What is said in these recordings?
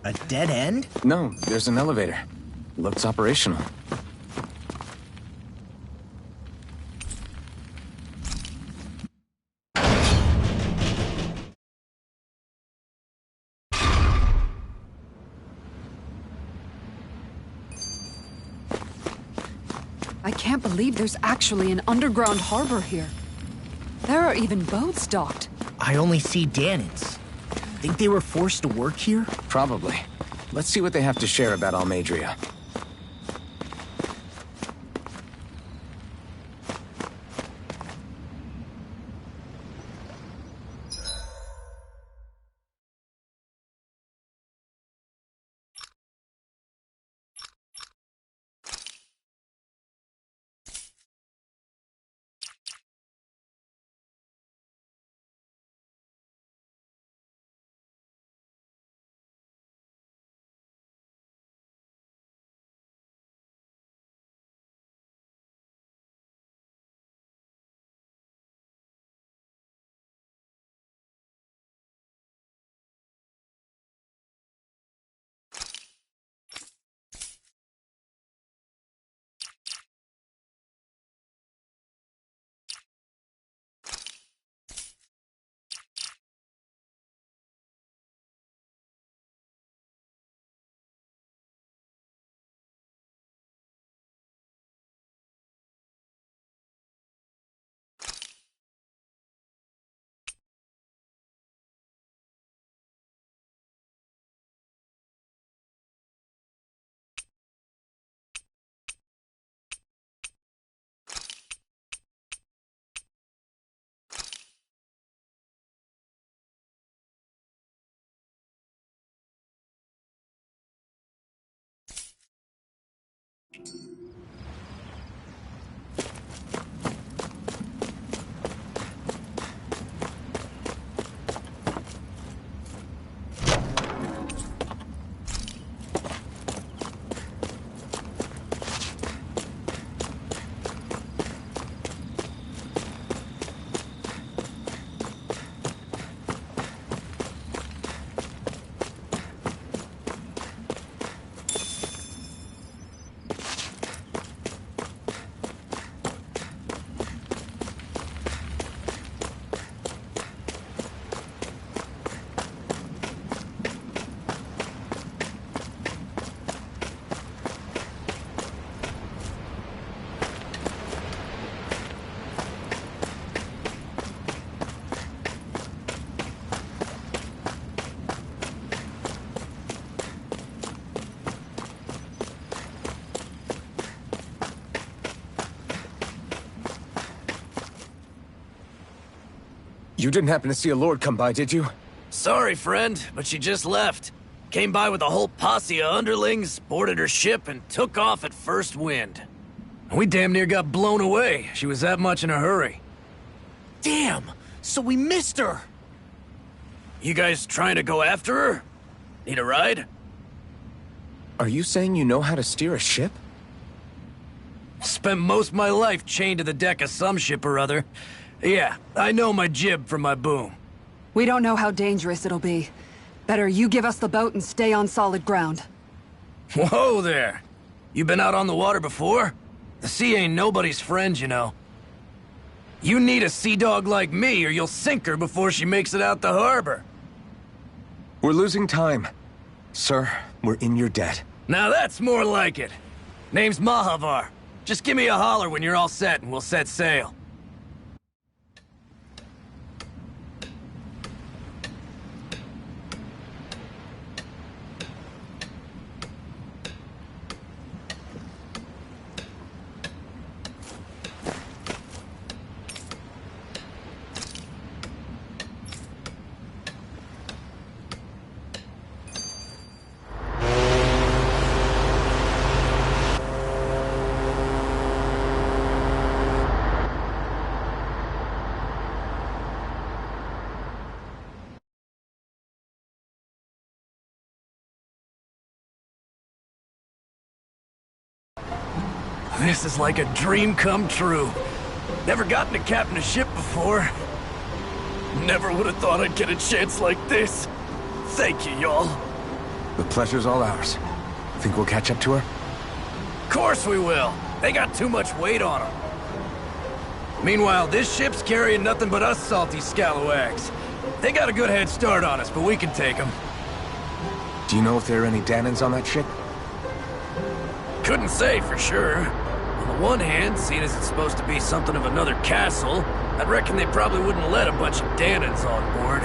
A dead end? No, there's an elevator. Looks operational. I can't believe there's actually an underground harbor here. There are even boats docked. I only see Dahnans. Think they were forced to work here? Probably. Let's see what they have to share about Almeidrea. You didn't happen to see a lord come by, did you? Sorry, friend, but she just left. Came by with a whole posse of underlings, boarded her ship, and took off at first wind. We damn near got blown away. She was that much in a hurry. Damn! So we missed her! You guys trying to go after her? Need a ride? Are you saying you know how to steer a ship? Spent most of my life chained to the deck of some ship or other. Yeah, I know my jib from my boom. We don't know how dangerous it'll be. Better you give us the boat and stay on solid ground. Whoa there! You been out on the water before? The sea ain't nobody's friend, you know. You need a sea dog like me or you'll sink her before she makes it out the harbor. We're losing time. Sir, we're in your debt. Now that's more like it. Name's Mahavar. Just give me a holler when you're all set and we'll set sail. This is like a dream come true. Never gotten to captain a ship before. Never would have thought I'd get a chance like this. Thank you, y'all. The pleasure's all ours. Think we'll catch up to her? Of course we will. They got too much weight on them. Meanwhile, this ship's carrying nothing but us salty scalawags. They got a good head start on us, but we can take them. Do you know if there are any Danans on that ship? Couldn't say for sure. On the one hand, seeing as it's supposed to be something of another castle, I'd reckon they probably wouldn't let a bunch of Danans on board.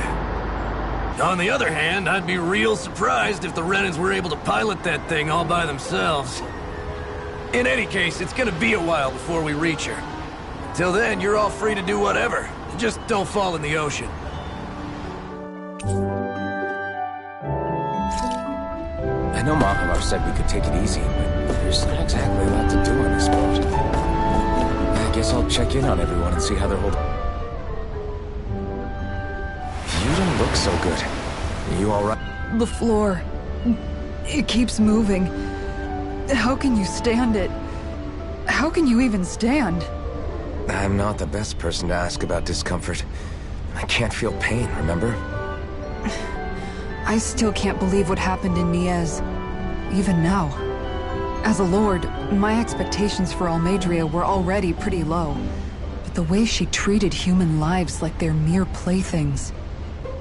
On the other hand, I'd be real surprised if the Renans were able to pilot that thing all by themselves. In any case, it's gonna be a while before we reach her. Till then, you're all free to do whatever. Just don't fall in the ocean. I know Mahalar said we could take it easy, but there's not exactly a lot to do on this boat. I guess I'll check in on everyone and see how they're holding. You don't look so good. Are you alright? The floor. It keeps moving. How can you stand it? How can you even stand? I'm not the best person to ask about discomfort. I can't feel pain, remember? I still can't believe what happened in Niez. Even now. As a lord, my expectations for Almeidrea were already pretty low. But the way she treated human lives like they're mere playthings.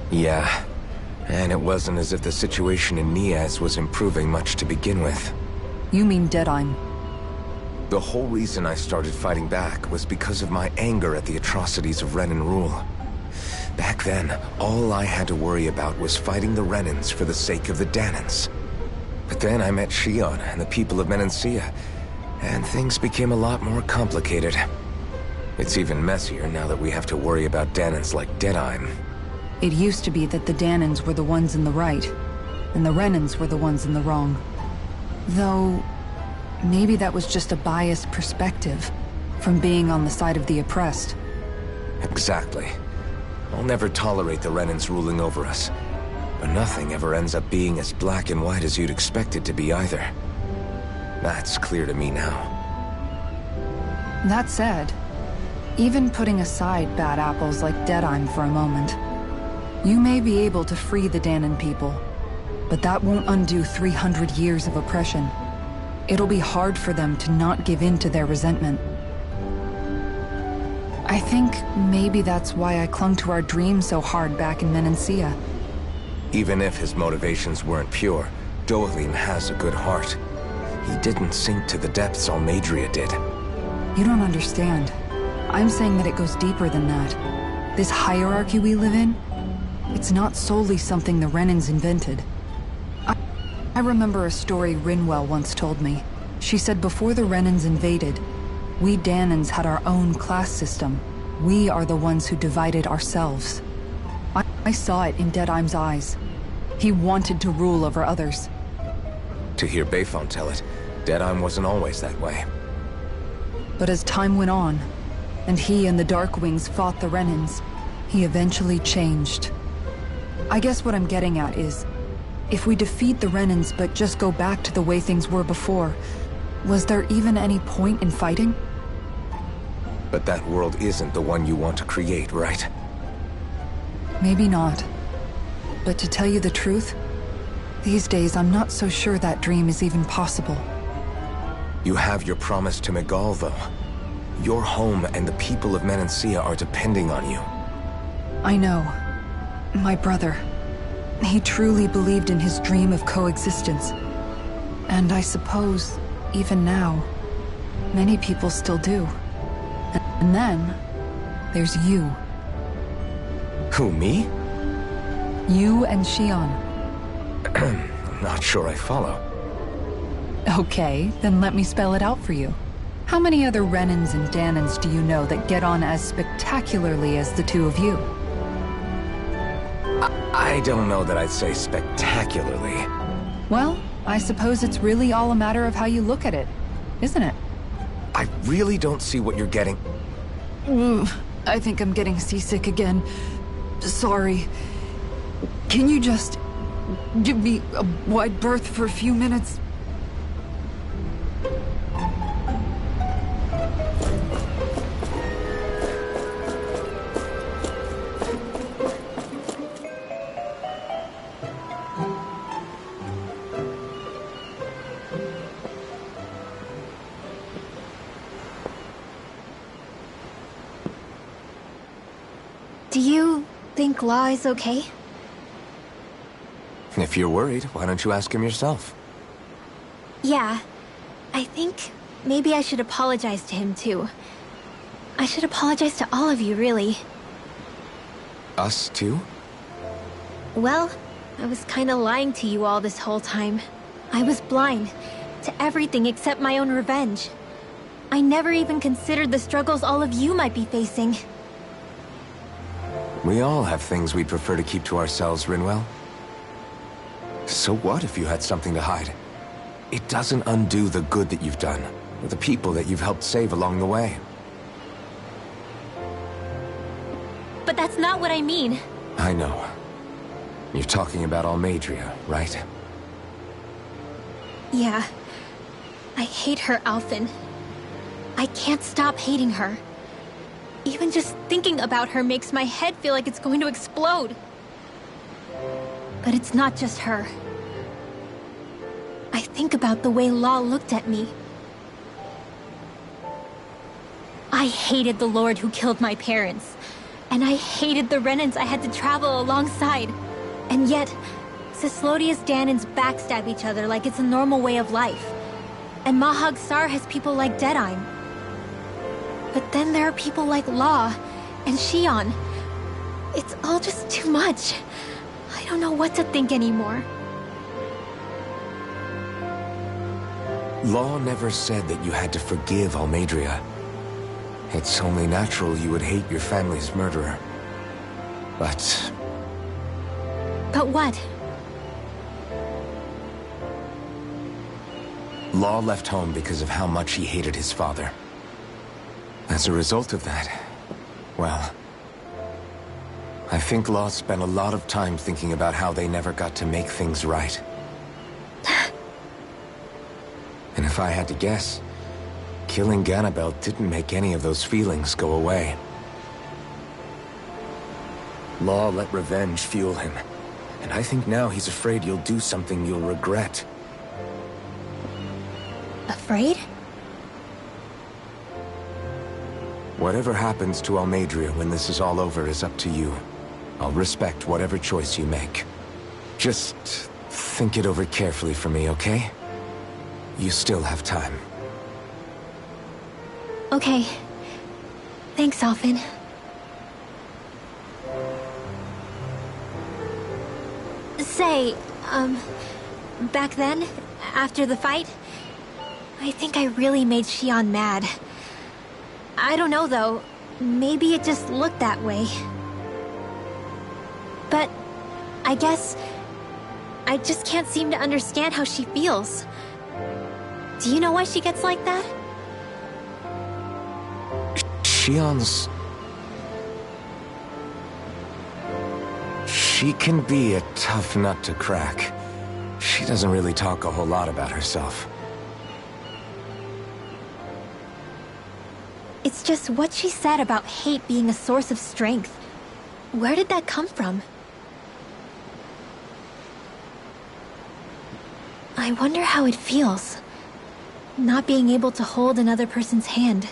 Yeah. And it wasn't as if the situation in Niez was improving much to begin with. You mean Deadheim? The whole reason I started fighting back was because of my anger at the atrocities of Renan rule. Back then, all I had to worry about was fighting the Renans for the sake of the Danans. But then I met Shion and the people of Menancia, and things became a lot more complicated. It's even messier now that we have to worry about Danans like Deadheim. It used to be that the Danans were the ones in the right, and the Renans were the ones in the wrong. Though, maybe that was just a biased perspective, from being on the side of the oppressed. Exactly. I'll never tolerate the Renans ruling over us. But nothing ever ends up being as black and white as you'd expect it to be either. That's clear to me now. That said, even putting aside bad apples like Deadheim for a moment, you may be able to free the Danan people, but that won't undo 300 years of oppression. It'll be hard for them to not give in to their resentment. I think maybe that's why I clung to our dream so hard back in Menancia. Even if his motivations weren't pure, Dohalim has a good heart. He didn't sink to the depths Almeidrea did. You don't understand. I'm saying that it goes deeper than that. This hierarchy we live in, it's not solely something the Renans invented. I remember a story Rinwell once told me. She said before the Renans invaded, we Danans had our own class system. We are the ones who divided ourselves. I saw it in Deadheim's eyes. He wanted to rule over others. To hear Bayfon tell it, Deadheim wasn't always that way. But as time went on, and he and the Darkwings fought the Renans, he eventually changed. I guess what I'm getting at is, if we defeat the Renans but just go back to the way things were before, was there even any point in fighting? But that world isn't the one you want to create, right? Maybe not. But to tell you the truth, these days I'm not so sure that dream is even possible. You have your promise to Megal, though. Your home and the people of Menancia are depending on you. I know. My brother. He truly believed in his dream of coexistence. And I suppose, even now, many people still do. And then, there's you. Who, me? You and Shion. I'm not sure I follow. Okay, then let me spell it out for you. How many other Renans and Danans do you know that get on as spectacularly as the two of you? I don't know that I'd say spectacularly. Well, I suppose it's really all a matter of how you look at it, isn't it? I really don't see what you're getting. I think I'm getting seasick again. Sorry. Can you just give me a wide berth for a few minutes? think Law is okay? If you're worried, why don't you ask him yourself? Yeah. I think maybe I should apologize to him too. I should apologize to all of you, really. Us too? Well, I was kinda lying to you all this whole time. I was blind to everything except my own revenge. I never even considered the struggles all of you might be facing. We all have things we'd prefer to keep to ourselves, Rinwell. So what if you had something to hide? It doesn't undo the good that you've done, or the people that you've helped save along the way. But that's not what I mean. I know. You're talking about Almeidrea, right? Yeah. I hate her, Alphen. I can't stop hating her. Even just thinking about her makes my head feel like it's going to explode. But it's not just her. I think about the way Law looked at me. I hated the Lord who killed my parents. And I hated the Renans I had to travel alongside. And yet, Cyslodius Danans backstab each other like it's a normal way of life. And Mahag Sar has people like Deadeye. But then there are people like Law and Shion. It's all just too much. I don't know what to think anymore. Law never said that you had to forgive Almeidrea. It's only natural you would hate your family's murderer. But But what? Law left home because of how much he hated his father. As a result of that, well, I think Law spent a lot of time thinking about how they never got to make things right. And if I had to guess, killing Ganabel didn't make any of those feelings go away. Law let revenge fuel him, and I think now he's afraid you'll do something you'll regret. Afraid? Whatever happens to Almeidrea when this is all over is up to you. I'll respect whatever choice you make. Just think it over carefully for me, okay? You still have time. Okay. Thanks, Alphen. Say, back then, after the fight, I think I really made Shion mad. I don't know, though. Maybe it just looked that way. But I guess I just can't seem to understand how she feels. Do you know why she gets like that? Shion's... She can be a tough nut to crack. She doesn't really talk a whole lot about herself. It's just what she said about hate being a source of strength. Where did that come from? I wonder how it feels, not being able to hold another person's hand.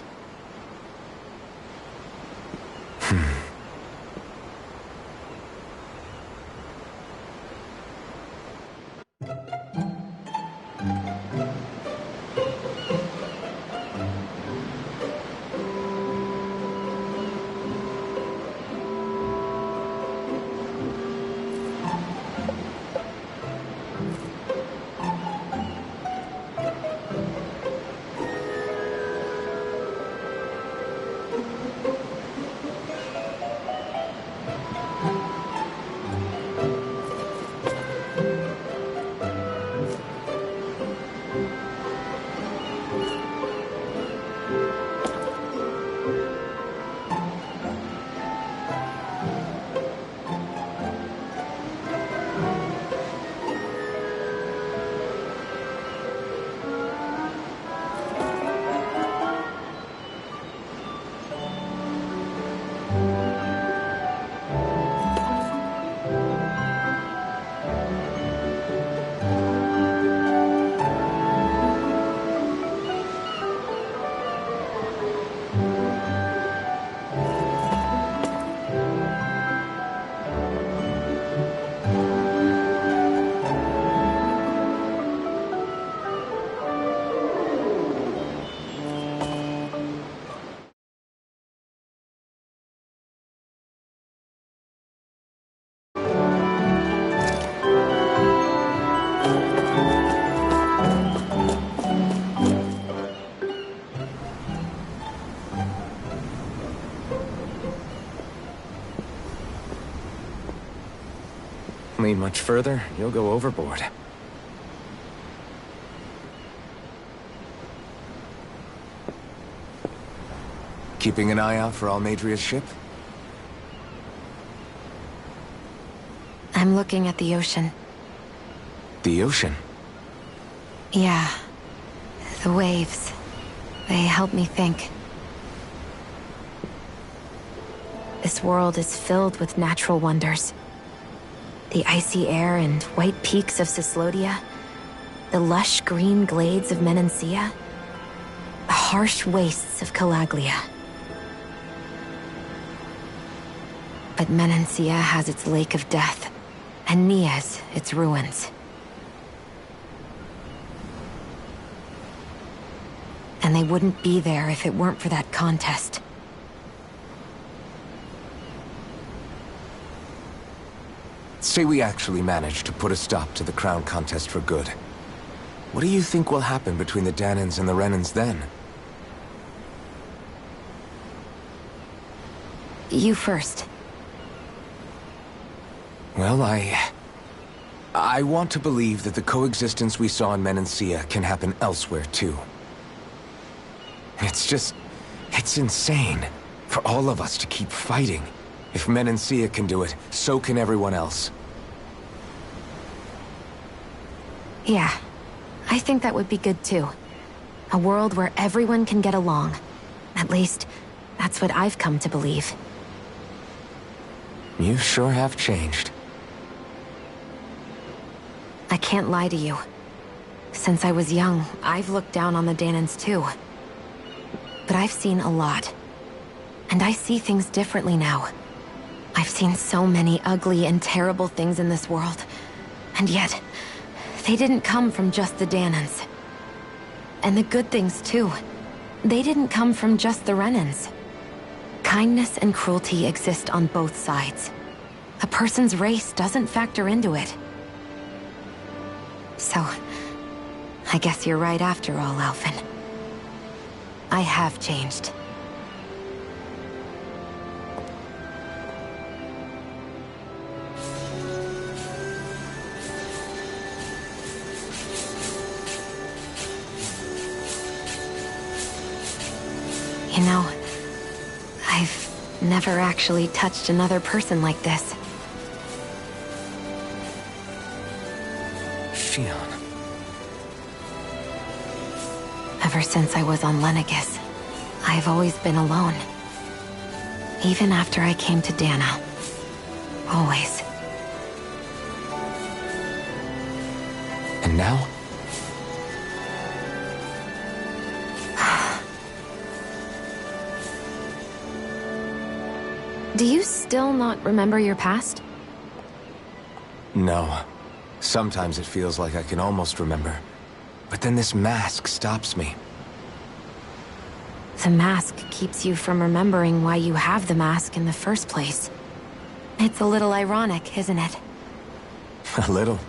Lean much further, you'll go overboard. Keeping an eye out for Almadria's ship? I'm looking at the ocean. The ocean? Yeah. The waves. They help me think. This world is filled with natural wonders. The icy air and white peaks of Cyslodia, the lush green glades of Menancia, the harsh wastes of Calaglia. But Menancia has its Lake of Death, and Nias its ruins. And they wouldn't be there if it weren't for that contest. Say we actually managed to put a stop to the crown contest for good. What do you think will happen between the Dahnans and the Renans then? You first. Well, I want to believe that the coexistence we saw in Menancia can happen elsewhere, too. It's insane for all of us to keep fighting. If Menancia can do it, so can everyone else. Yeah, I think that would be good too. A world where everyone can get along. At least, that's what I've come to believe. You sure have changed. I can't lie to you. Since I was young, I've looked down on the Dahnans too. But I've seen a lot. And I see things differently now. I've seen so many ugly and terrible things in this world. And yet, they didn't come from just the Dahnans. And the good things too. They didn't come from just the Renans. Kindness and cruelty exist on both sides. A person's race doesn't factor into it. So, I guess you're right after all, Alphen. I have changed. You know, I've never actually touched another person like this. Shionne. Ever since I was on Lenegis, I've always been alone. Even after I came to Dahna. Always. And now? Do you still not remember your past? No. Sometimes it feels like I can almost remember. But then this mask stops me. The mask keeps you from remembering why you have the mask in the first place. It's a little ironic, isn't it? A little.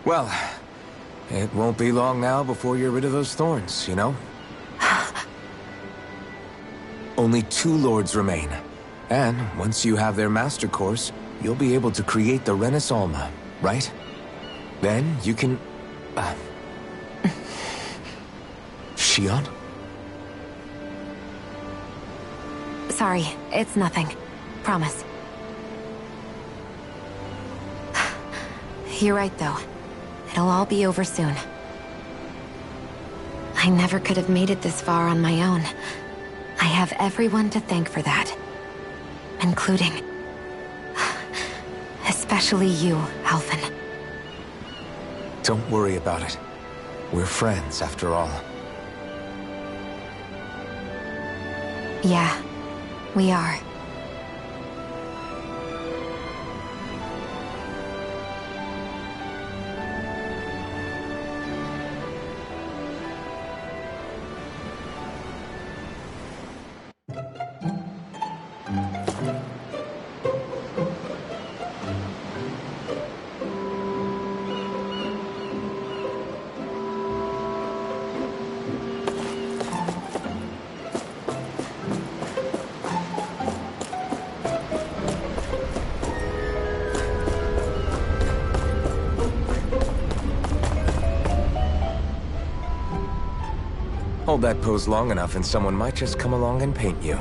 Well, it won't be long now before you're rid of those thorns, you know? Only 2 lords remain. And once you have their master course, you'll be able to create the Renis Alma, right? Then you can... Shionne? Sorry, it's nothing. Promise. You're right, though. It'll all be over soon. I never could have made it this far on my own. I have everyone to thank for that. Including... especially you, Alphen. Don't worry about it. We're friends, after all. Yeah, we are. that pose long enough and someone might just come along and paint you.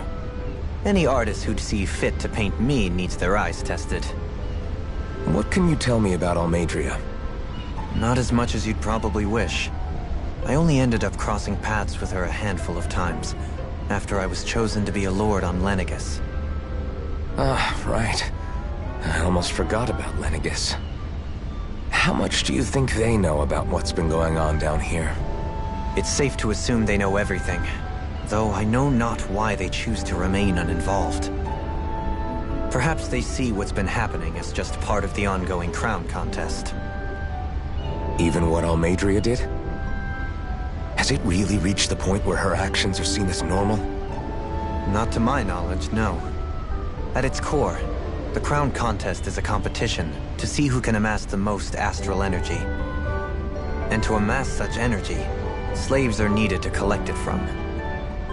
Any artist who'd see fit to paint me needs their eyes tested. What can you tell me about Almeidrea? Not as much as you'd probably wish. I only ended up crossing paths with her a handful of times, after I was chosen to be a lord on Lenegis. Ah, right. I almost forgot about Lenegis. How much do you think they know about what's been going on down here? It's safe to assume they know everything, though I know not why they choose to remain uninvolved. Perhaps they see what's been happening as just part of the ongoing crown contest. Even what Almeidrea did? Has it really reached the point where her actions are seen as normal? Not to my knowledge, no. At its core, the crown contest is a competition to see who can amass the most astral energy. And to amass such energy, slaves are needed to collect it from.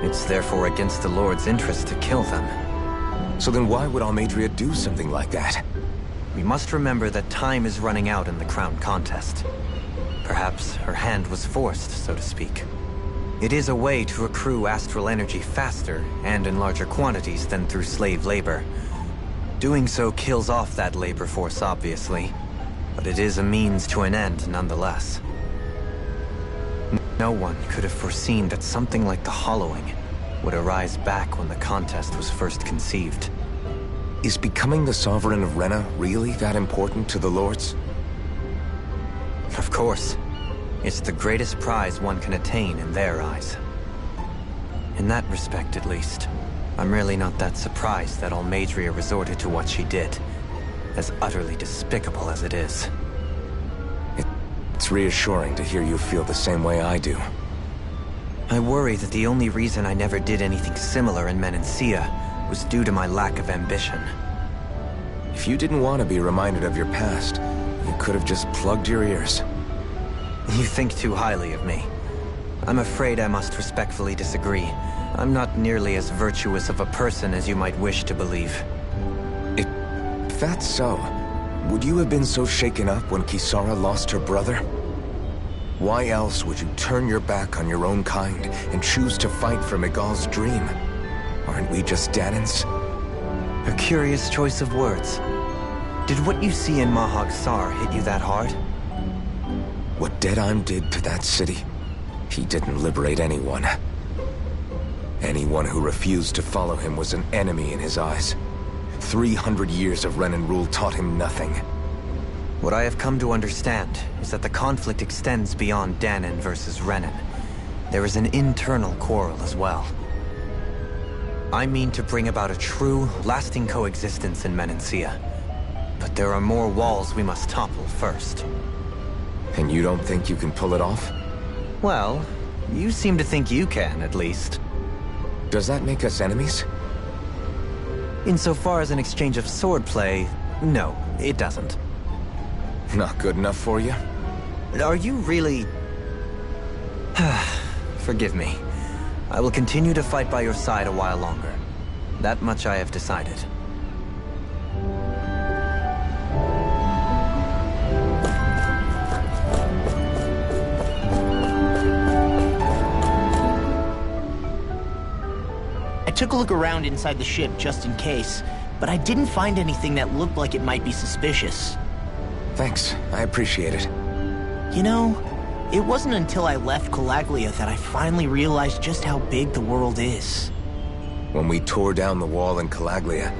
It's therefore against the Lord's interest to kill them. So then why would Almeidrea do something like that? We must remember that time is running out in the crown contest. Perhaps her hand was forced, so to speak. It is a way to accrue astral energy faster and in larger quantities than through slave labor. Doing so kills off that labor force, obviously, but it is a means to an end nonetheless. No one could have foreseen that something like the Hollowing would arise back when the contest was first conceived. Is becoming the Sovereign of Renna really that important to the Lords? Of course. It's the greatest prize one can attain in their eyes. In that respect, at least, I'm really not that surprised that Almeidrea resorted to what she did, as utterly despicable as it is. It's reassuring to hear you feel the same way I do. I worry that the only reason I never did anything similar in Menancia was due to my lack of ambition. If you didn't want to be reminded of your past, you could have just plugged your ears. You think too highly of me. I'm afraid I must respectfully disagree. I'm not nearly as virtuous of a person as you might wish to believe. If that's so, would you have been so shaken up when Kisara lost her brother? Why else would you turn your back on your own kind and choose to fight for Miguel's dream? Aren't we just Danans? A curious choice of words. Did what you see in Mahag Sar hit you that hard? What Deadheim did to that city, he didn't liberate anyone. Anyone who refused to follow him was an enemy in his eyes. 300 years of Renan rule taught him nothing. What I have come to understand is that the conflict extends beyond Danan versus Renan. There is an internal quarrel as well. I mean to bring about a true, lasting coexistence in Menancia. But there are more walls we must topple first. And you don't think you can pull it off? Well, you seem to think you can, at least. Does that make us enemies? Insofar as an exchange of swordplay, no, it doesn't. Not good enough for you? Are you really... Forgive me. I will continue to fight by your side a while longer. That much I have decided. I took a look around inside the ship just in case, but I didn't find anything that looked like it might be suspicious. Thanks, I appreciate it. You know, it wasn't until I left Calaglia that I finally realized just how big the world is. When we tore down the wall in Calaglia,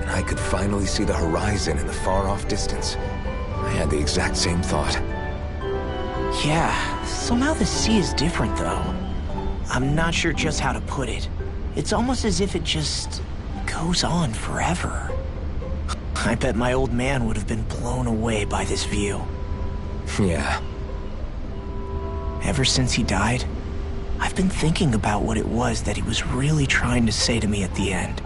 and I could finally see the horizon in the far-off distance, I had the exact same thought. Yeah, somehow the sea is different though. I'm not sure just how to put it. It's almost as if it just goes on forever. I bet my old man would have been blown away by this view. Yeah. Ever since he died, I've been thinking about what it was that he was really trying to say to me at the end.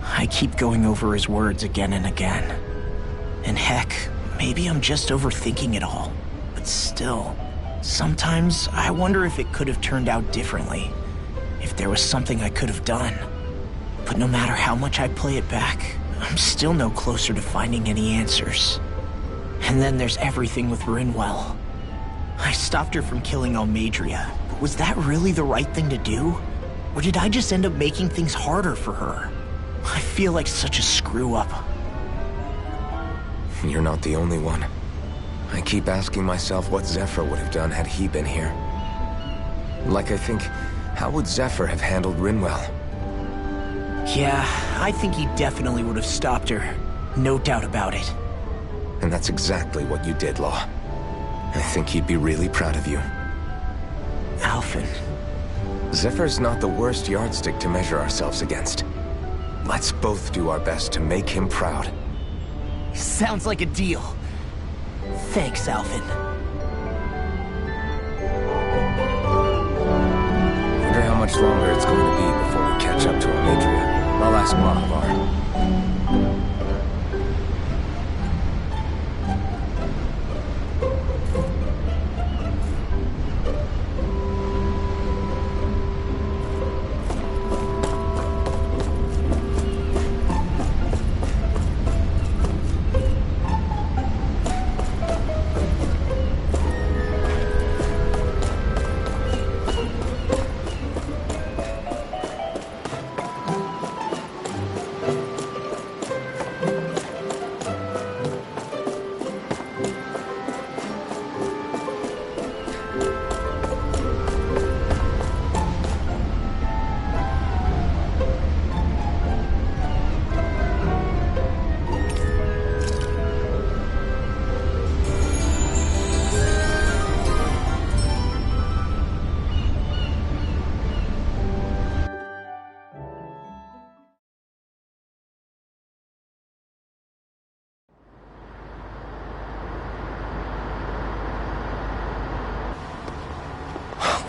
I keep going over his words again and again. And heck, maybe I'm just overthinking it all. But still, sometimes I wonder if it could have turned out differently. If there was something I could have done. But no matter how much I play it back, I'm still no closer to finding any answers. And then there's everything with Rinwell. I stopped her from killing Almadria, but was that really the right thing to do? Or did I just end up making things harder for her? I feel like such a screw-up. You're not the only one. I keep asking myself what Zephyr would have done had he been here. Like I think, how would Zephyr have handled Rinwell? Yeah, I think he definitely would have stopped her. No doubt about it. And that's exactly what you did, Law. I think he'd be really proud of you. Alphen. Zephyr's not the worst yardstick to measure ourselves against. Let's both do our best to make him proud. Sounds like a deal. Thanks, Alphen. Wonder how much longer it's going to be before we catch up to Almadria. I'll ask Mahavar.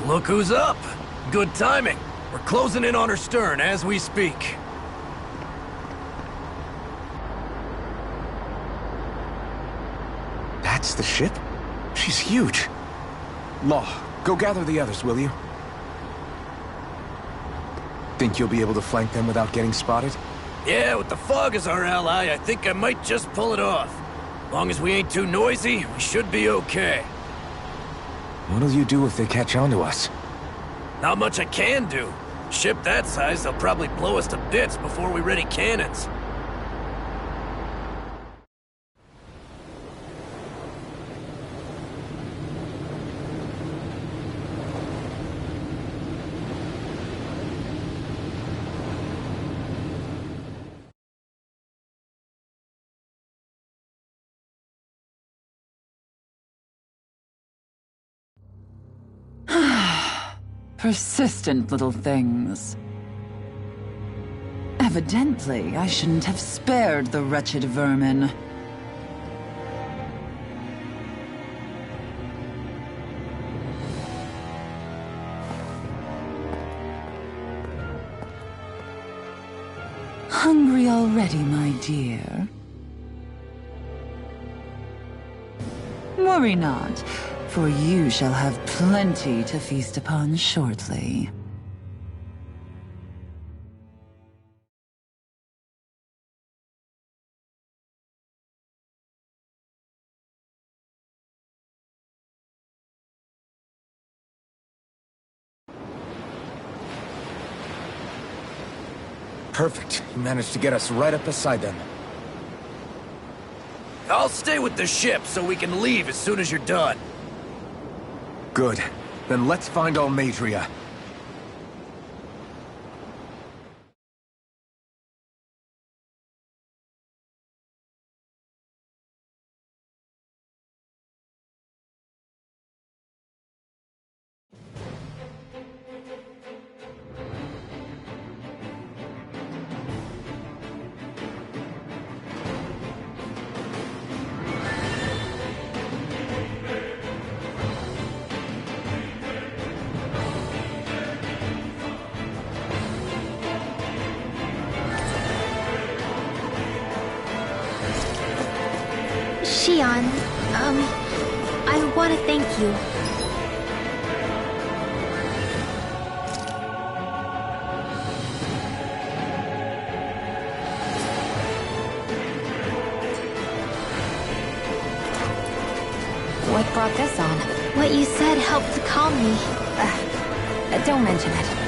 Look who's up! Good timing. We're closing in on her stern as we speak. That's the ship? She's huge. Law, go gather the others, will you? Think you'll be able to flank them without getting spotted? Yeah, with the fog as our ally, I think I might just pull it off. Long as we ain't too noisy, we should be okay. What'll you do if they catch on to us? Not much I can do. Ship that size, they'll probably blow us to bits before we ready cannons. Persistent little things. Evidently, I shouldn't have spared the wretched vermin. Hungry already, my dear? Worry not, for you shall have plenty to feast upon shortly. Perfect. You managed to get us right up beside them. I'll stay with the ship so we can leave as soon as you're done. Good. Then let's find Almadria. Xion, I want to thank you. What brought this on? What you said helped to calm me. Don't mention it.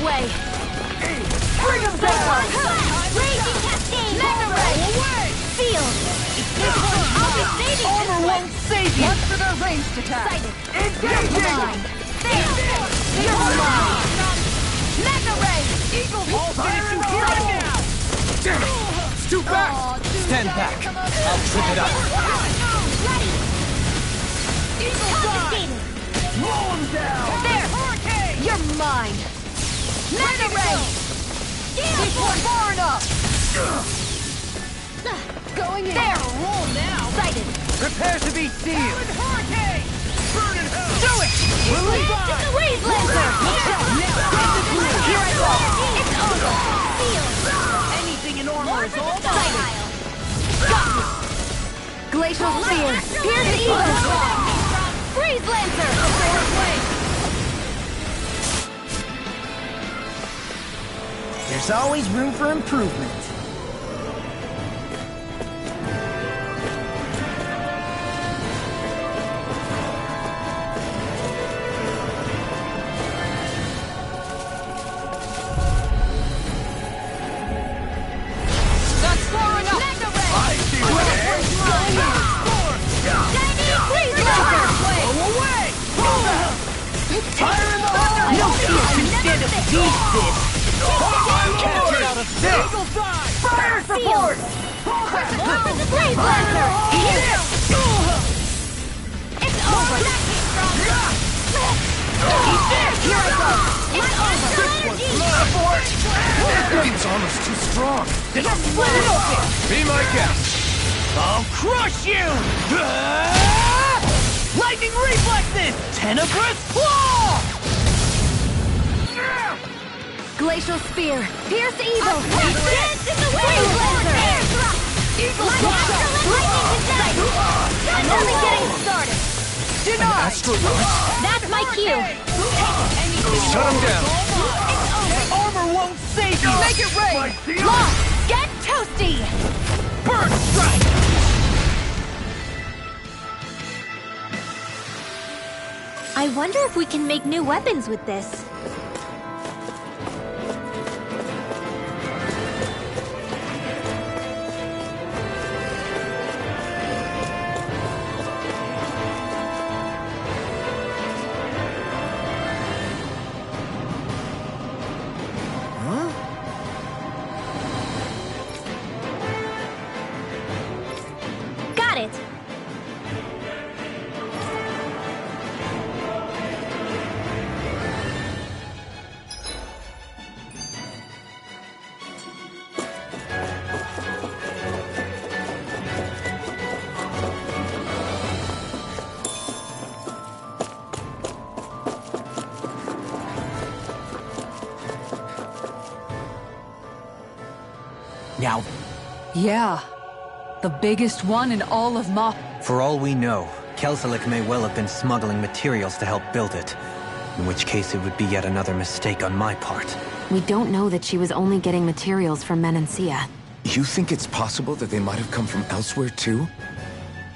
Way! Bring him down! Raging Cascade! Mega Ray! Away! Field! I'll be saving Armor this won't save you! What's for their ranged attack? Excited! Engaging! There! You're mine! Mega Ray! Eagle I'll finish you here and now! Damn it! It's too fast! Stand back. I'll trip it up. Ready! Eagle Fly! Confiscated! Roll him down! There! Hurricane! You're mine! Mega Ray! This one far enough! Going in! There! Roll now! Excited! Prepare to be sealed. Hurricane! Burn in hell! Do it! To the Waze Lancer! Here I go! It's over! Sealed! Anything in armor is all Excited! Got me! Glacial Sphere! Pierce the Eagle! Freeze Lancer! There's always room for improvement. That's far enough! Mega Ray! I see what Shining Freeze Lancer! away! Fire in the hole! No fear can stand up against this! Can't get out of this! Eagle Fly! Fire support! Blaze Lancer! It's over! Here I go! It's over! This armor's too strong! Split it open! Be my guest! I'll crush you! Lightning reflexes! Tenebrous claw! Glacial Spear! Pierce Evil! Dance in the Waze Lancer! Air drop! Eagle My Fly! lightning attack! I'm only getting started! Denied! That's my cue! Shut him down! Armor won't save you! Make it rain! Lost! Get toasty! Burn strike! I wonder if we can make new weapons with this. Got it! Now, Yeah. The biggest one in all of Ma... For all we know, Kelsilik may well have been smuggling materials to help build it. In which case it would be yet another mistake on my part. We don't know that she was only getting materials from Menancia. You think it's possible that they might have come from elsewhere too?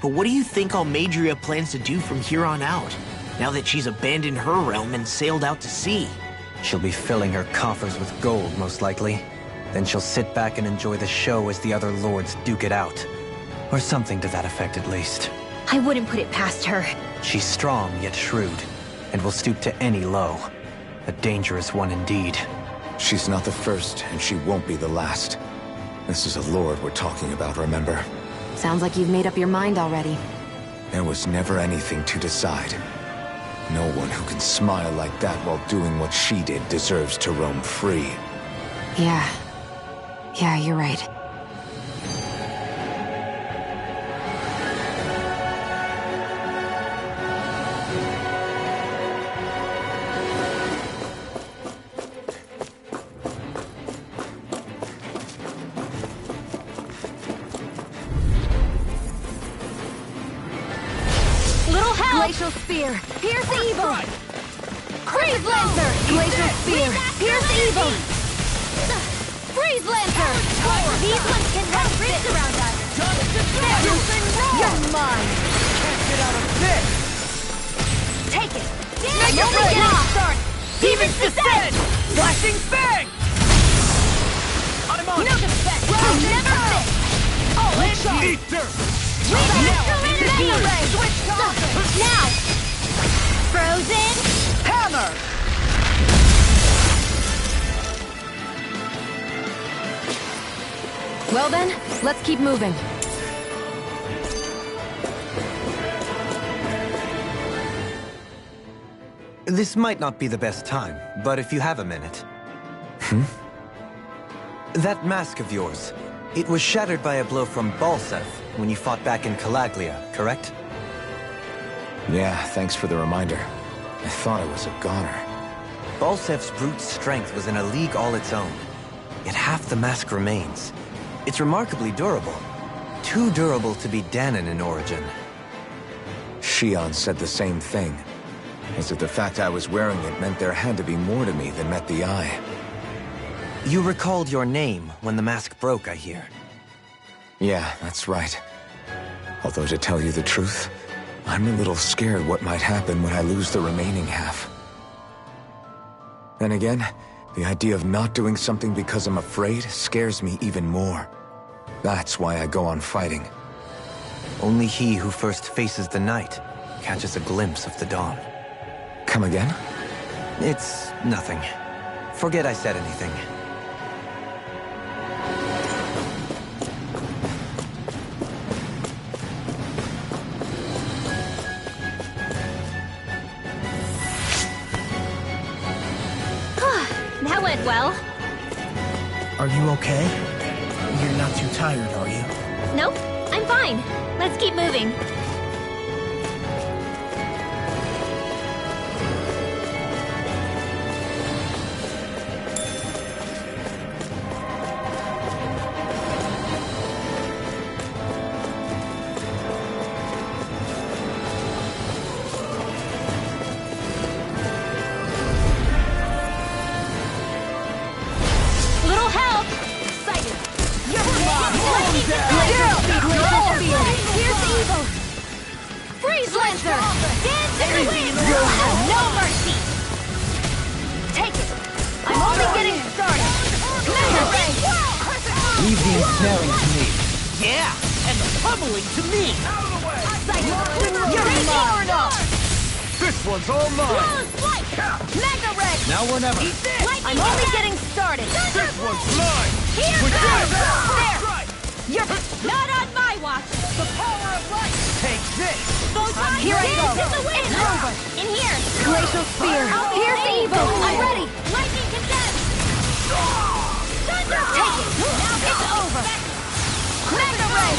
but what do you think Almadria plans to do from here on out, now that she's abandoned her realm and sailed out to sea? She'll be filling her coffers with gold, most likely. Then she'll sit back and enjoy the show as the other lords duke it out. Or something to that effect, at least. I wouldn't put it past her. She's strong, yet shrewd, and will stoop to any low. A dangerous one indeed. She's not the first, and she won't be the last. This is a lord we're talking about, remember? Sounds like you've made up your mind already. There was never anything to decide. No one who can smile like that while doing what she did deserves to roam free. Yeah. Yeah, you're right. Little help! Glacial Spear! Pierce evil! Freeze Lancer! Glacial Spear! Pierce evil! Freeze Lancer! These ones can run rings around us. You're mine! Get out of this! Take it! Make it only getting rain! started! Demon's Descent! Flashing Fang! I'm on! No defense! I'll never miss! Oh, Ether! Now! Frozen! Hammer! Well then, let's keep moving. This might not be the best time, but if you have a minute. That mask of yours, it was shattered by a blow from Balseth when you fought back in Calaglia, correct? Yeah, thanks for the reminder. I thought it was a goner. Balseth's brute strength was in a league all its own. Yet half the mask remains. It's remarkably durable. Too durable to be Dahnan in origin. Shion said the same thing. As if the fact I was wearing it meant there had to be more to me than met the eye. You recalled your name when the mask broke, I hear. Yeah, that's right. Although to tell you the truth, I'm a little scared what might happen when I lose the remaining half. Then again, the idea of not doing something because I'm afraid scares me even more. That's why I go on fighting. Only he who first faces the night catches a glimpse of the dawn. Come again? It's nothing. Forget I said anything. That went well. Are you okay? You're not too tired, are you? Nope, I'm fine. Let's keep moving. Little help! Sighted! You're Here's evil! Freeze Lancer! Dance in the wind! You'll have no mercy! Take it! I'm only getting started! Mega Ray! Leave the ensnaring to me. Yeah! And the pummeling to me! You're far enough! This one's all mine! Close flight! Mega Ray! Now or never. I'm only getting started! This one's mine! Here We're goes! done! There! You're not on my watch! The power of light! Take this! Photon Here I go. in the wind! It's over. In here! Glacial Spear! Pierce evil! I'm ready! Lightning condensed! Thunder! Take it! Now it's over! Mega Ray!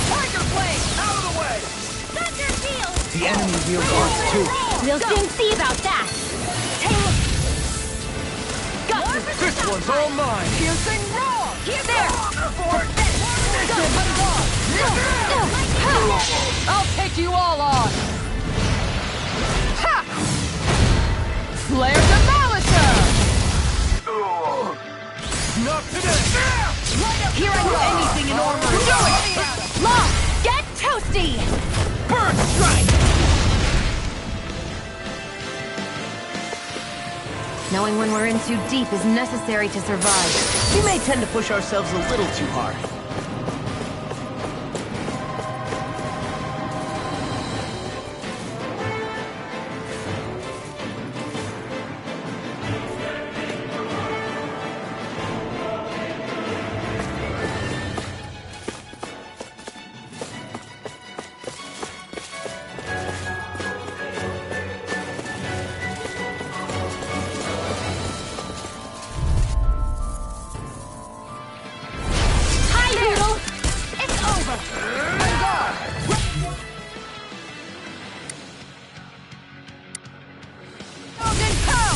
Tiger Blade! Out of the way! Thunder Shield! The enemy wields arts too. We'll soon see about that! Take it! Got you! This one's all mine! Piercing roar! Here, there! I'll take you all on! Ha! Flare Demolisher! Not today! Here I go! Anything in order! Do it! Lock! Get toasty! Bird strike! Knowing when we're in too deep is necessary to survive. We may tend to push ourselves a little too hard.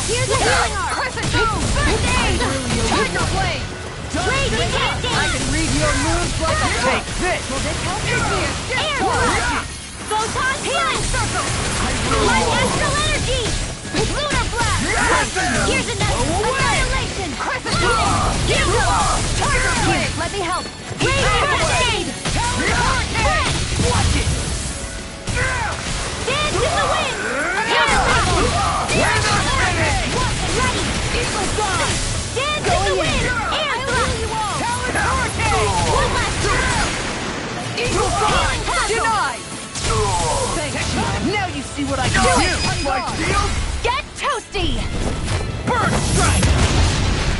Here's a healing arm! Crescent Moon! First aid! Tiger Blade! Blade, we can't I can read your moves like a Take this! Will this help you? Air Blast! Photon Healing Circle! Light Astral Energy! Lunar Blast! Here's Annihilation! Crescent Moon! Here goes! Tiger Blade! Let me help! Blade First Aid! Watch it! Dance in the wind! Air Blast! Ready! Eagle Dawn! Dance in the wind! Air Blast! Talon Hurricane! One last try! Eagle Dawn! Healing Tackle! Denied! Thanks, now you see what I can Do do! it! My shield! Get toasty! Bird Strike!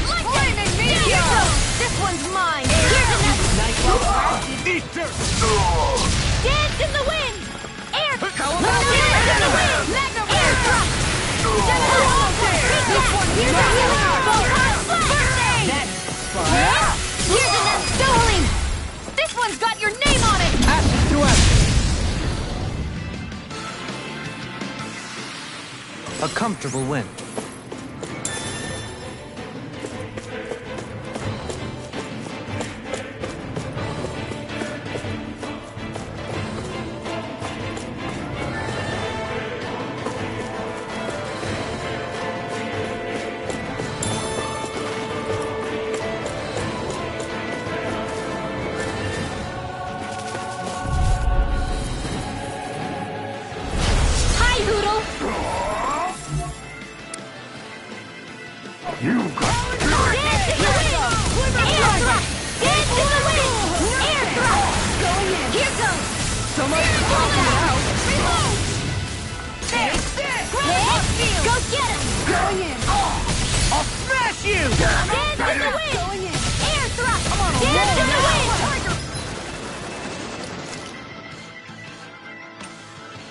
Flaming Meteor! This one's mine! Here's another! Nice well crafted! Easter! Dance in the wind! Air! Cowabunga! Dance in the wind! Magna Air Blast! drop! This one's Here's a healing arm! First aid! That's fun! Here's another Stoling! This one's got your name on it! Ashes to ashes! A comfortable win. Hi, Hoodle! Dance in the wind! Air thrust! Dance in the wind! Air thrust! Here goes! So much for popping out! Reload! Take this! Hit! Go get him! Going in! I'll smash you! Dance in the wind! Air thrust! Dance in the wind! Air thrust!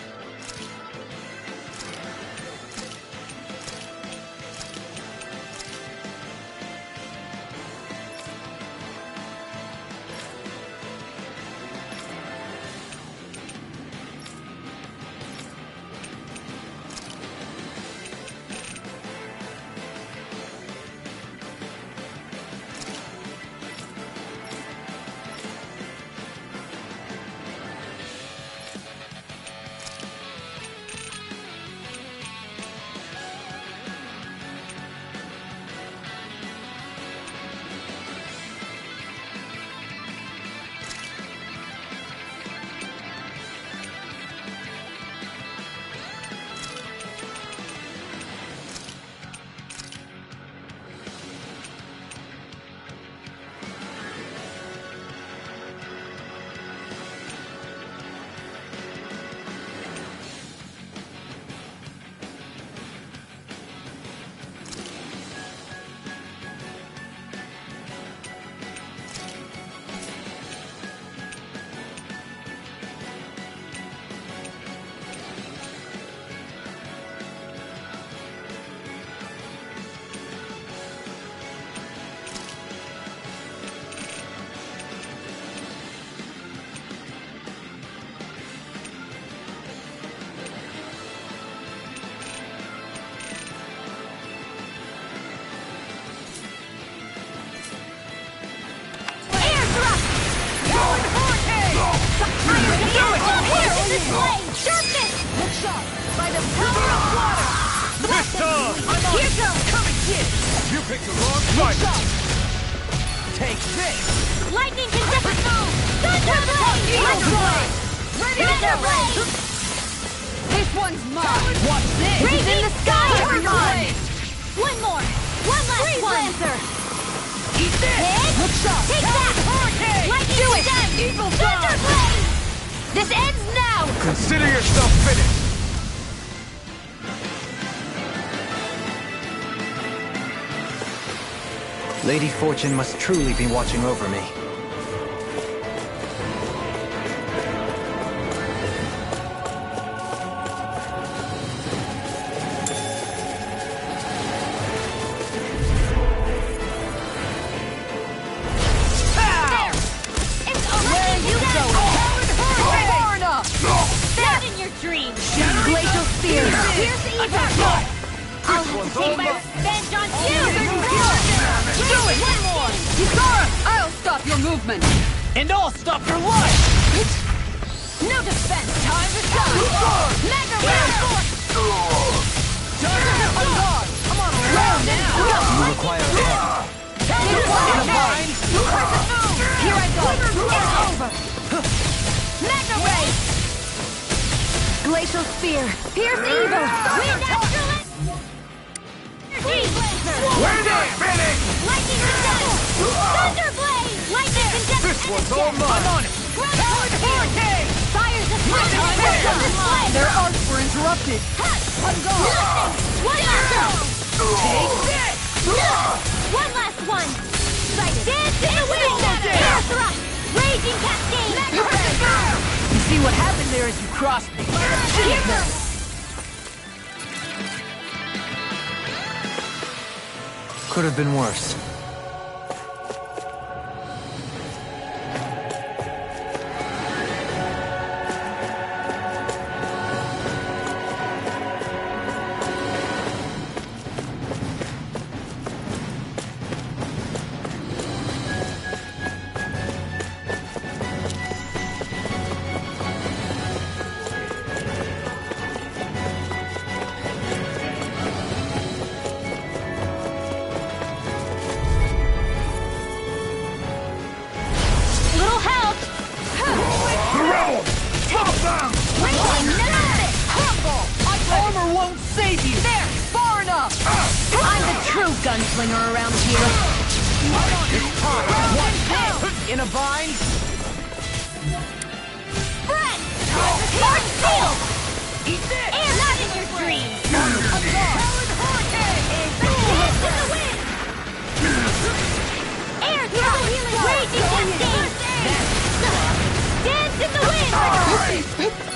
Talon Hurricane! Sharpness! Look sharp! By the power of water! Here goes! Come and get it! You picked the wrong Look fight! sharp! Take this! Lightning Consistent Move! Thunder Blade! Eagle Blade! Thunder Blade! This one's mine! Watch this! Raise in the sky, Tiger everyone! Blade! One more! One last Freeze one! Lancer! Eat this! Hit! Look sharp! Take that! Hurricane! Lightning Do it! Condemned! Eagle Thunder Dawn! Blade! This ends now! Consider yourself finished! Lady Fortune must truly be watching over me. There! It's already you go! Florida! Not in your dreams! Glacial Spear! Here's the evil! I'll have to take my revenge on you! Do it! One more! Ysara! I'll stop your movement! And I'll stop your life! No defense! Time to shine! Mega Reinforce! On guard! Come on, around now! You require help. Here I go! It's over! Mega Ray! Glacial Spear! Pierce evil! Wind Astrolist! Freeze Lancer! Finish! Lightning Condense! Thunderblade! Lightning Condense! This one's all mine! I'm on it! Hurricane! Fires of display! Their arcs were interrupted! On guard! One last one! Take this! One last one! Sighted! Dance in the wind! Air thrust! Raging cascade! You see what happened there as you crossed me? Could have been worse. Little help! Armor won't save you! There! Far enough! I'm the true gunslinger around here! One hit! In a vine! Fred! Dark Steel! Eat this! Air not in your dreams! On guard! Hurricane! Dance in the wind! Air thrust! Raging cascade! Dance in the wind!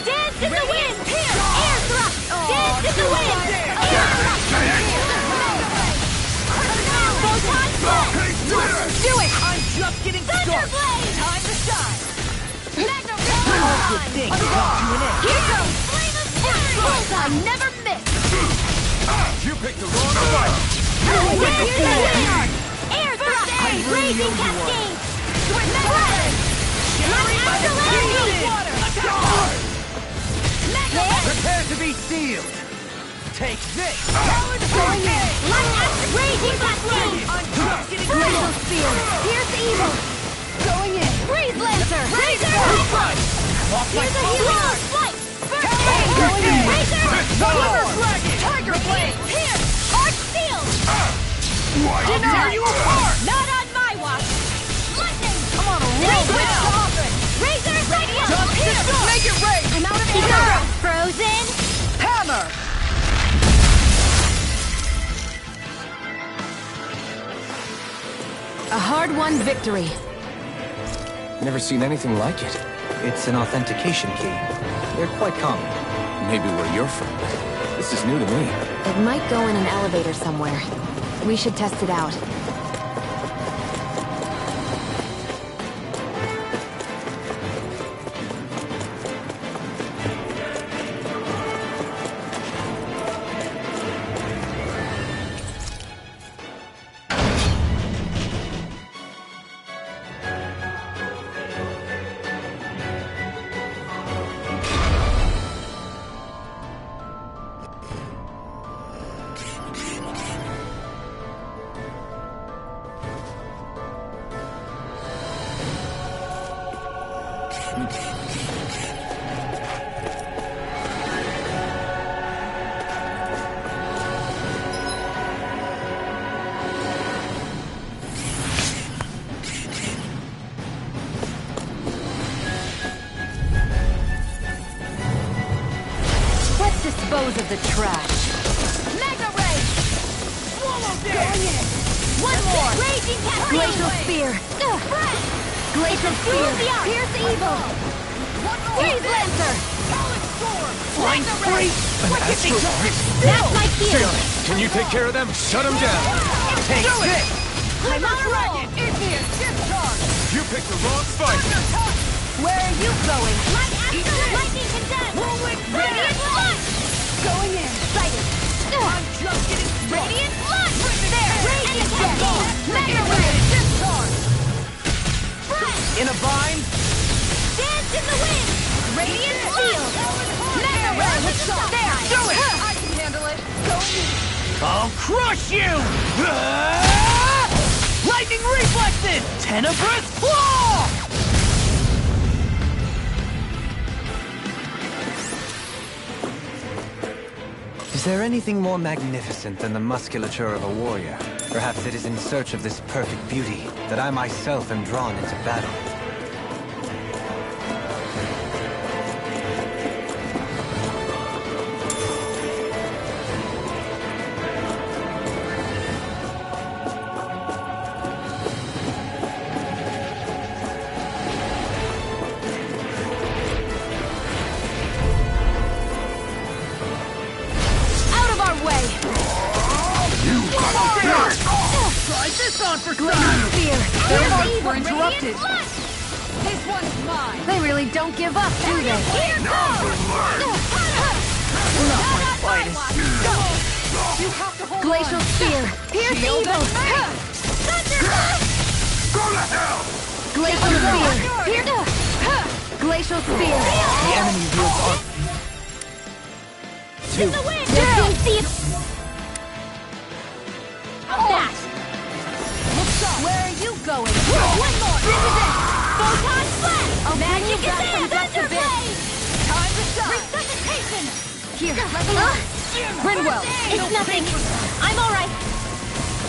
Dance in the wind! Air thrust! Dance in the wind! Air thrust! Photon blast! Do it! I'm just getting started! Thunderblade! Time to shine! Mega Good thing to come to an end! Here goes! Flame of fury! Bullseye never miss! You picked the wrong fight! Dance in the wind! Air thrust! Raging cascade! Prepare to be sealed! Take this! Raging cascade! Glacial Spear! Pierce evil! Going in! Freeze Lancer! Razor! Off my Here's a healing of flight! First Going in! Razor! Quiver Dragon! Tiger Blade! Here! Arch Field! I'll tear you apart! Not on my watch! Lightning! Come on, roll with offense! Razor Radiant! Just Here! make it rain! I'm out of ammo! Frozen! Hammer! A hard-won victory. Never seen anything like it. It's an authentication key. They're quite common. Maybe where you're from. This is new to me. It might go in an elevator somewhere. We should test it out. Let's dispose of the trash. Mega Ray! Swallow this! Going in! One more! Raging cascade! Glacial Spear! Glacial Spear! Pierce evil! Freeze Lancer! Flying free! That's my field! Can you take care of them? Shut them down! Take this! I'm on a roll! Igneous discharge! You picked the wrong fight! Where are you going? Light Astral Lightning Condense! Whirlwind Radiant Light! Going in! Sighted! I'm just getting In a bind? Dance in the wind! Radiant shield! Mega Ray with shot! There! Do it! I can handle it! Go me! I'll crush you! Lightning reflexes! Tenebrous claw! Is there anything more magnificent than the musculature of a warrior? Perhaps it is in search of this perfect beauty that I myself am drawn into battle. We're interrupted. This one's mine. They really don't give up, do they? Here goes! Not my finest. You have to hold Glacial on. Spear! Pierce Shield evil! and ray. Go to hell! Glacial Spear! Pierce... Glacial Spear! The enemy wields our... In the wind! Defeat that! Where are you going? One more! This is it! Photon Flash! I'll bring you Magic back from Advance! depths of Thunder Blade! Time to shine. Resuscitation! Here, let me know. Grinwell. It's nothing! I'm alright!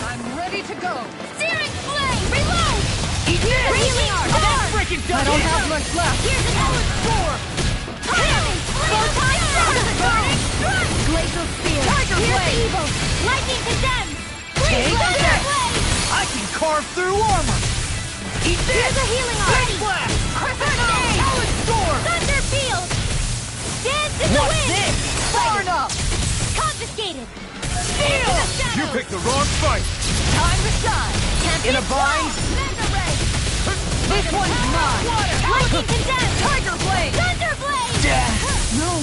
I'm ready to go. Searing Flame! Reload! Eat this! Healing Sword! Freaking I don't have much left. Here's another sword! Photon Flash! Burning Strike! Glacial Spear! Tiger Here's Blade. evil! Lightning Condemned! Take Thunder that! Blade! I can carve through armor! Eat this! Here's a healing Flame arm! Blast! Crescent Moon! Talon Storm. Thunder Field! Dance in the What's wind! this? Far enough. Confiscated! You picked the wrong fight! Time to shine. In a bind? Mega Ray! This one's mine. Lightning Condemned! Tiger Blade. Thunder Blade! No.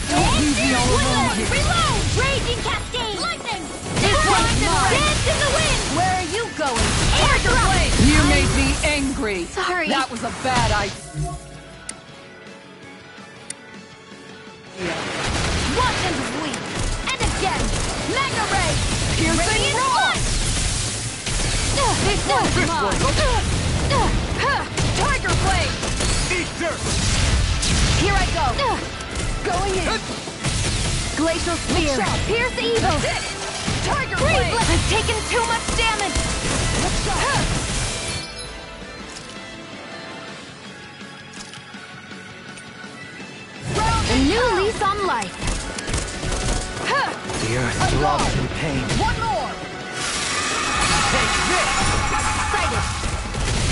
Don't leave me all alone Woodland! here. Reload! Raging Cascade! Lightning! This one's mine. Dance in the wind! Where are you going? Tiger Blade! You made me angry. Sorry. That was a bad idea. Watch and bleed! And again! Mega Ray! Piercing Radiant roar. Punch! This one's mine. Tiger Blade. Eat dirt! Here I go. Going in. Glacial Spear! shot. Pierce evil! Tiger Freeze! Blade. I've taken too much damage! A new lease on life! The earth throbs in pain. One more. Sighted!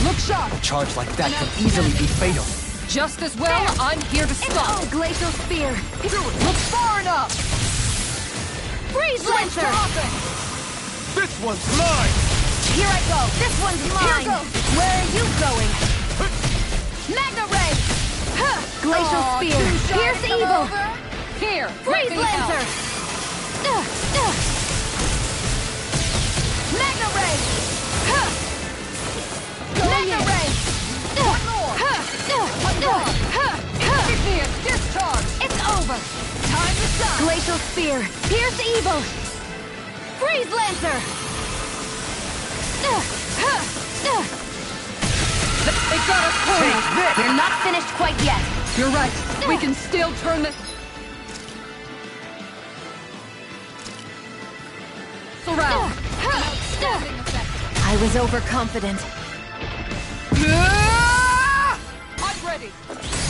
Look sharp. A charge like that could easily be fatal. Just as well, I'm here to stop. Oh, Glacial Spear! Look far enough. Freeze Switch to Lancer! offense. This one's mine! Here I go! This one's Here mine! goes. Where are you going? Mega Ray! Glacial Aw, Spear! too shy Pierce to come evil! over. Here, Freeze let me help. Lancer! Mega Ray! Mega Ray! One more. Give me a discharge. It's over! Time to shine. Glacial Spear! Pierce evil! Freeze Lancer! They got us cornered. You're not finished quite yet! You're right. We can still turn the... around. I was overconfident. I'm ready.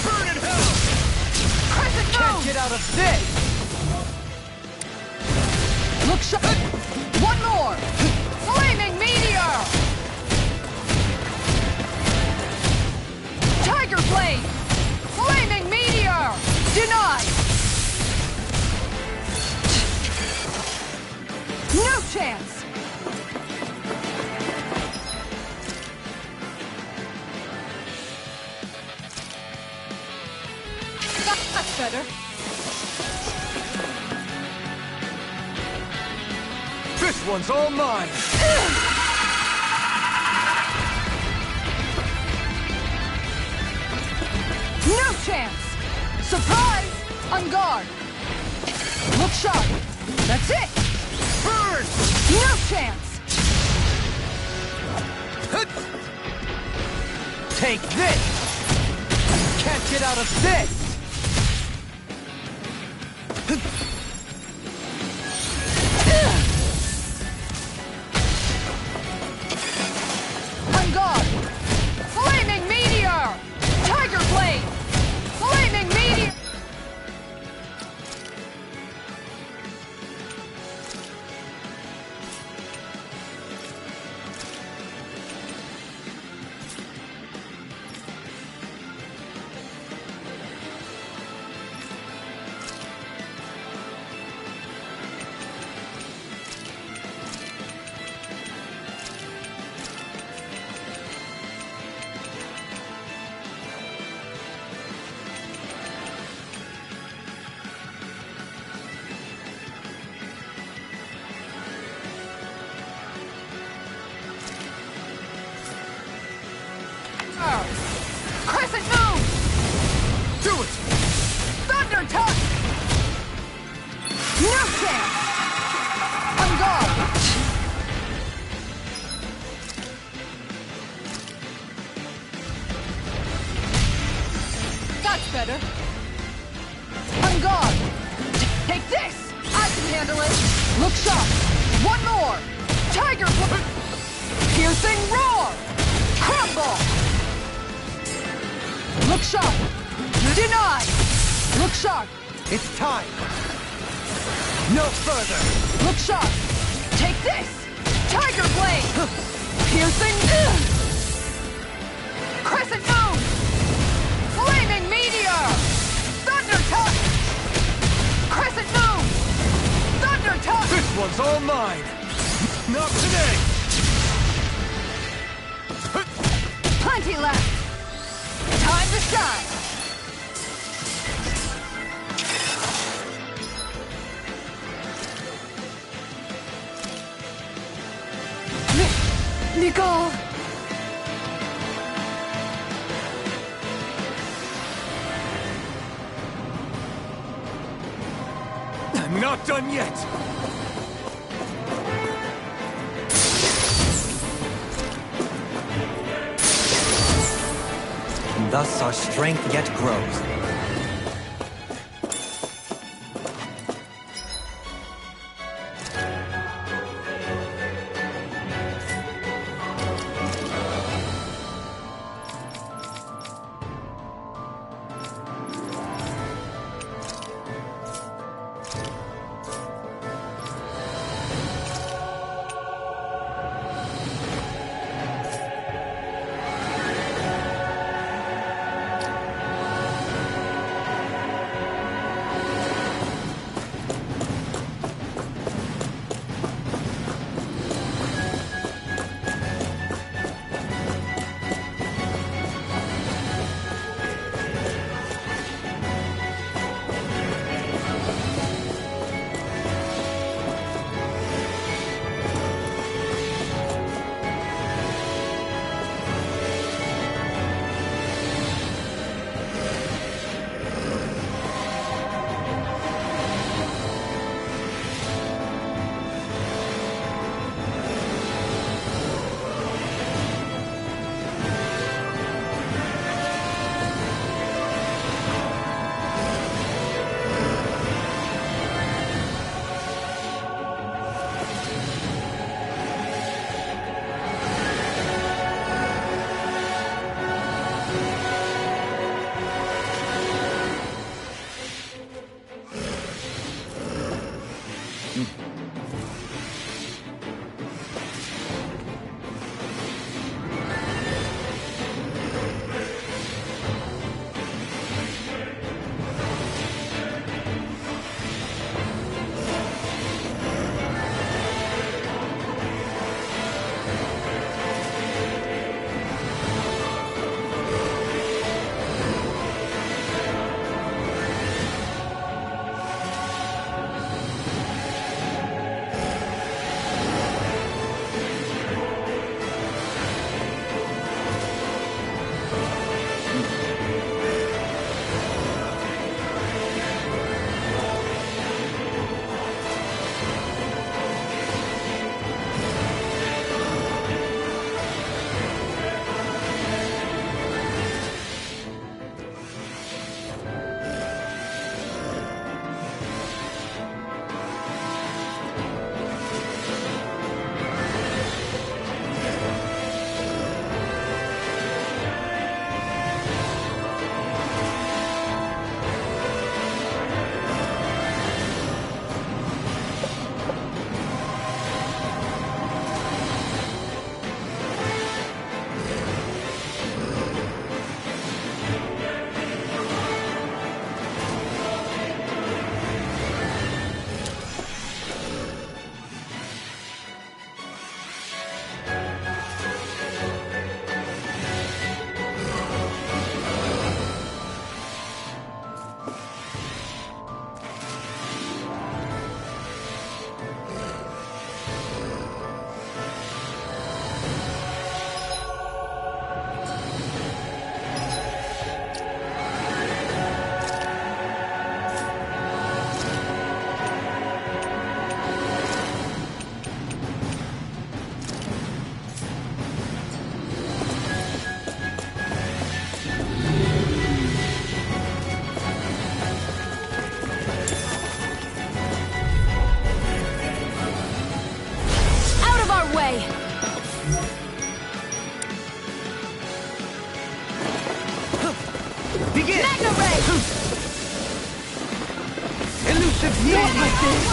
Burn in hell! Crescent Can't Moon. get out of this! Look sharp. One more. Flaming Meteor. Tiger Blade. Flaming Meteor. Denied. No chance. That's better. This one's all mine! chance! Surprise! On guard! Look sharp! That's it! Burn! No chance! Take this! Can't get out of this! On guard! Flaming meteor! Tiger blade! Flaming meteor! Crescent moon! Do it! Thunder touch! No chance! On guard! That's better. On guard! Take this! I can handle it! Look sharp! One more! Tiger piercing roar! Crumble! Look sharp! Deny! Look sharp! It's time! No further! Look sharp! Take this! Tiger blade! Piercing! Crescent moon! Flaming meteor! Thunder touch! Crescent moon! Thunder touch! This one's all mine! Not today! Plenty left! Time to shine! Nicole! I'm not done yet! And thus our strength yet grows.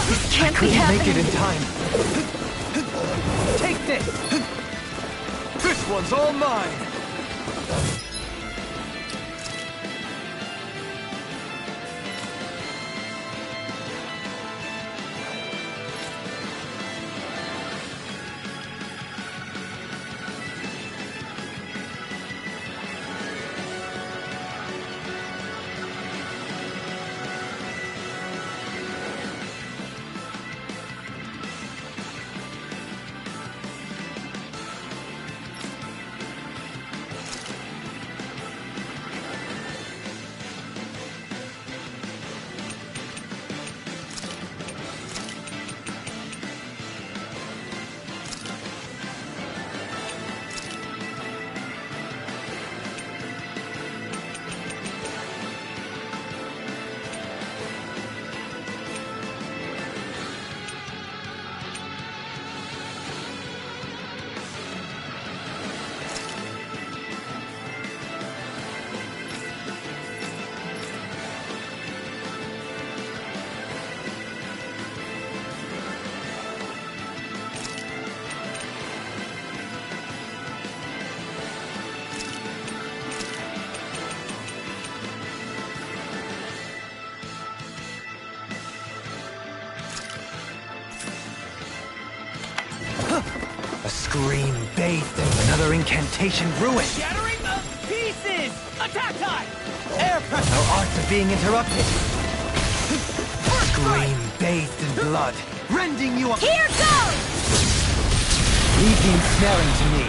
This can't be Couldn't happening. make it in time. Take this! This one's all mine! A scream bathed in another incantation ruined. Shattering of pieces! Attack time! Air pressure! Our arts are being interrupted. Scream bathed in blood, rending you up. Here goes! Leave the ensnaring to me.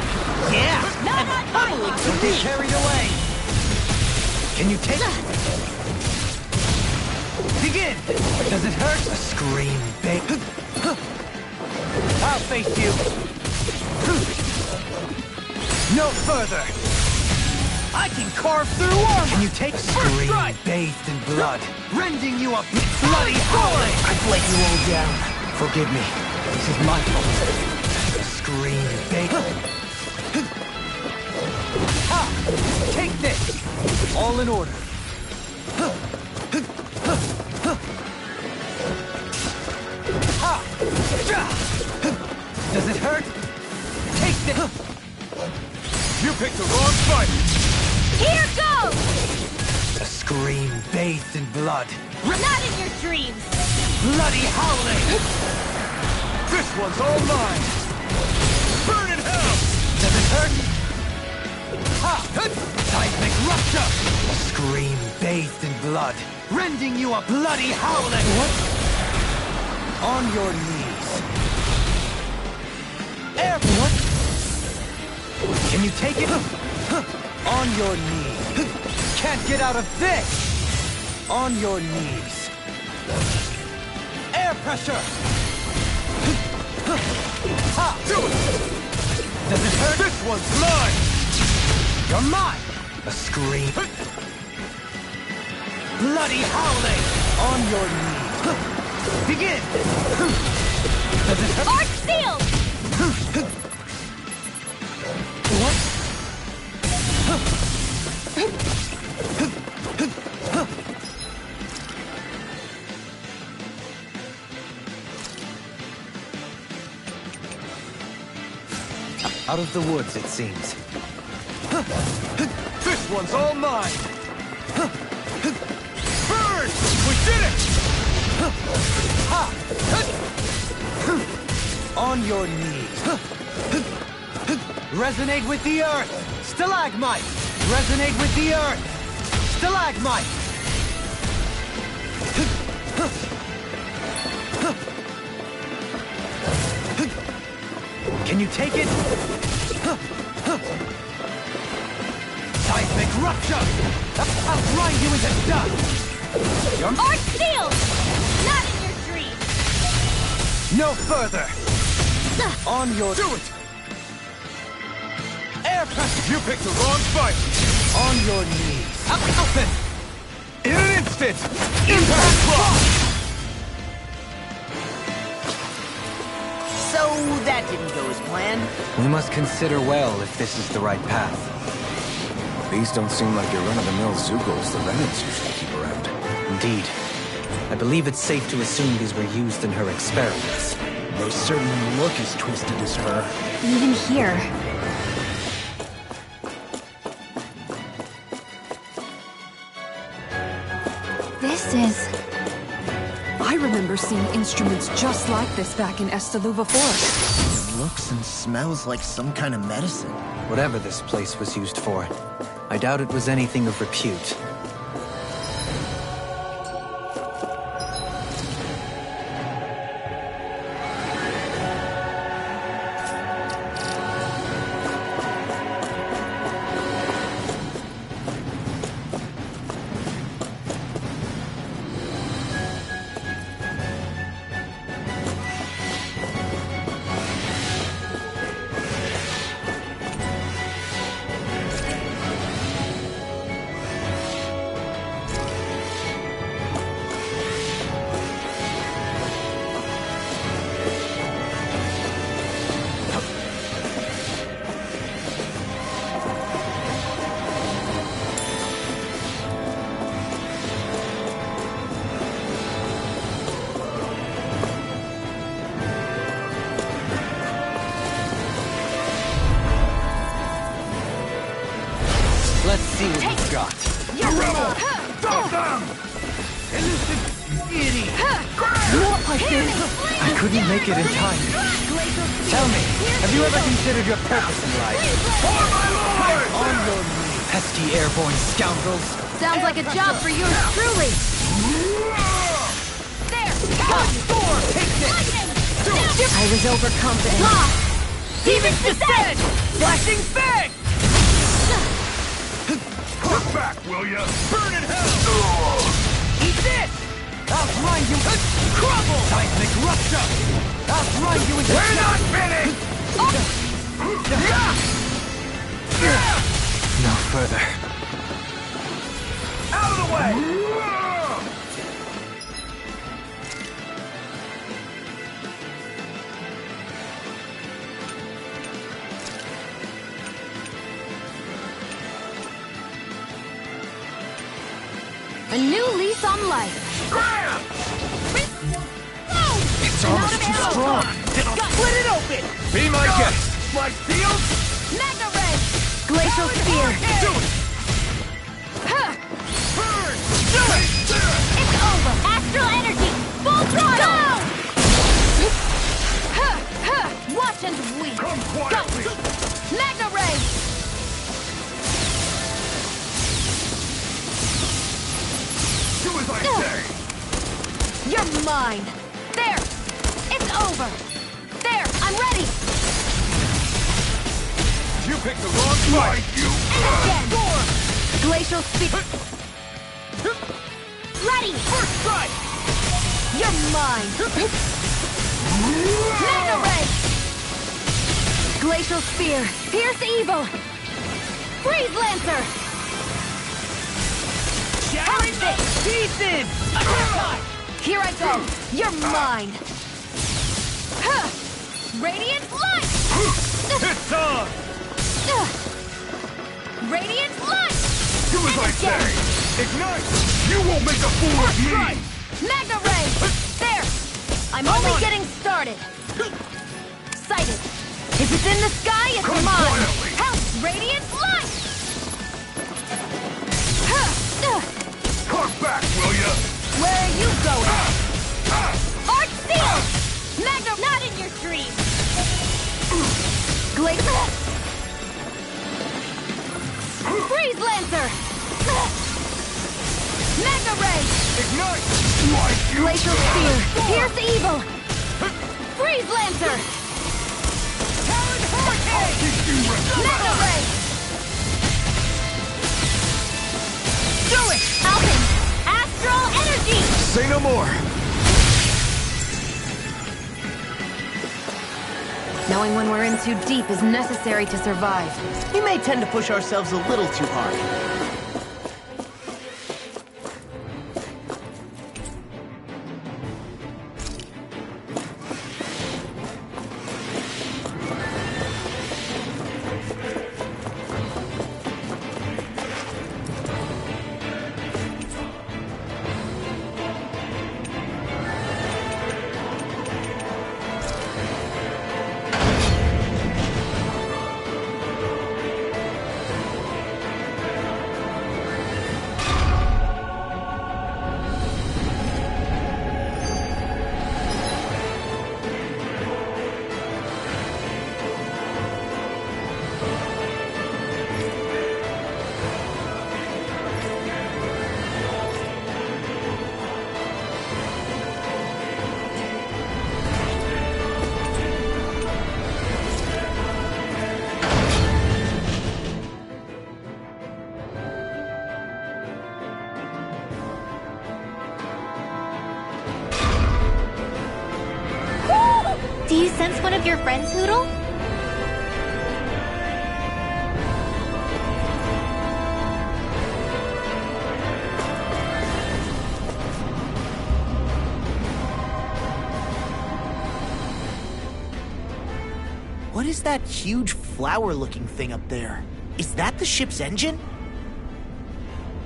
Yeah! Not on my watch! Don't get carried away! Can you take it? Begin! Does it hurt? A scream bathed. I'll face you! No further! I can carve through armor! Can you take scream bathed in blood, rending you a bloody howling? I've let you all down. Forgive me. This is my fault. Scream bathed. Ha! Take this! All in order. Ha! Does it hurt? Take this! You picked the wrong fight! Here goes! A scream bathed in blood. Not in your dreams! Bloody howling! This one's all mine! Burn in hell! Does it hurt? Ha! Seismic rupture! A scream bathed in blood, rending you a bloody howling! What? On your knees. Air... What? Can you take it? On your knees. Can't get out of this! On your knees. Air pressure! Ha! Do it! Does it hurt? This one's mine! You're mine! A scream. Bloody howling! On your knees. Begin! Does it hurt? Arc sealed! What? Out of the woods, it seems. This one's all mine! Burn! We did it! Ha! On your knees. Resonate with the earth! Stalagmite! Resonate with the earth! Stalagmite! Can you take it? Seismic rupture! I'll grind you into dust! You're... Arc sealed! Not in your dreams! No further! On your... Do it! Air pressure! You picked the wrong fight! On your knees! Open! In an instant! Impact block! So that didn't go as planned. We must consider well if this is the right path. These don't seem like your run-of-the-mill Zeugles the Renans usually keep around. Indeed. I believe it's safe to assume these were used in her experiments. They certainly look as twisted as her. Even here. This is... I remember seeing instruments just like this back in Estaluva Forest. It looks and smells like some kind of medicine. Whatever this place was used for, I doubt it was anything of repute. Let's see what you've got. You're rebel! Stop them! Elusive idiot! Not like this! I couldn't make it in time. Tell me, have you ever considered your purpose in life? For my lord! On your knees, pesky airborne scoundrels! Sounds like a job for yours truly! There! Thor! Take this! I was overconfident. Demons descend! Flashing fang! Come back, will ya? Burn in hell! Eat this! I'll grind you! Crumble! Seismic rupture! I'll grind you into... We're not finished! No further. Out of the way! A new lease on life. Grab! It's almost too strong. Split it open! Be my guest! My shield? Mega Ray! Glacial Spear! Do it! Huh. Burn! It's over! Astral energy! Full throttle! Huh. Huh. Watch and weep! Come quietly! Mega Ray! Do as I say! You're mine! There! It's over! There! I'm ready! You picked the wrong fight! You! And again! Glacial Spear! Ready! First strike! You're mine! Mega Ray! Glacial Spear! Pierce Evil! Freeze Lancer! Shattering the pieces! Here I go! You're mine! Huh. Radiant Light! It's on! Radiant Light! Do as I say! Ignite! You won't make a fool of me! Mega Ray! There! I'm only getting started! Sighted! If it's in the sky, it's Come mine! quietly. Help! Radiant Light! Come back, will ya? Where are you going? Arc Seal! Mega... Not in your dreams! Glacial... Freeze Lancer! Mega Ray! Ignite! Like you! Glacial Spear! Pierce Evil! Freeze Lancer! Talon Hurricane! Keep you Mega Ray! Do it! Alvin! Astral energy! Say no more! Knowing when we're in too deep is necessary to survive. We may tend to push ourselves a little too hard. Do you sense one of your friends, Hootle? What is that huge flower-looking thing up there? Is that the ship's engine?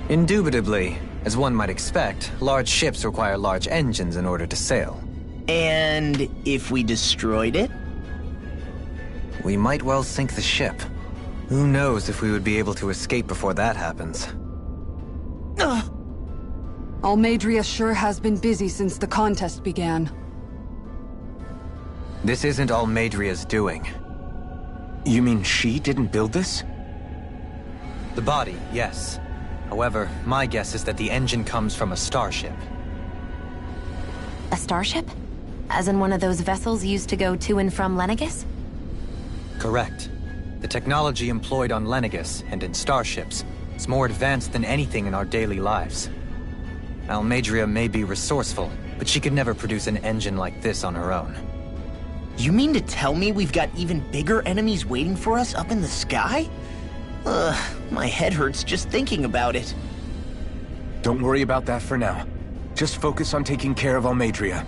Indubitably. As one might expect, large ships require large engines in order to sail. And if we destroyed it? We might well sink the ship. Who knows if we would be able to escape before that happens. Almeidrea sure has been busy since the contest began. This isn't Almeidrea's doing. You mean she didn't build this? The body, yes. However, my guess is that the engine comes from a starship. A starship? As in one of those vessels used to go to and from Lenegis? Correct. The technology employed on Lenegis and in starships is more advanced than anything in our daily lives. Almeidrea may be resourceful, but she could never produce an engine like this on her own. You mean to tell me we've got even bigger enemies waiting for us up in the sky? My head hurts just thinking about it. Don't worry about that for now. Just focus on taking care of Almeidrea.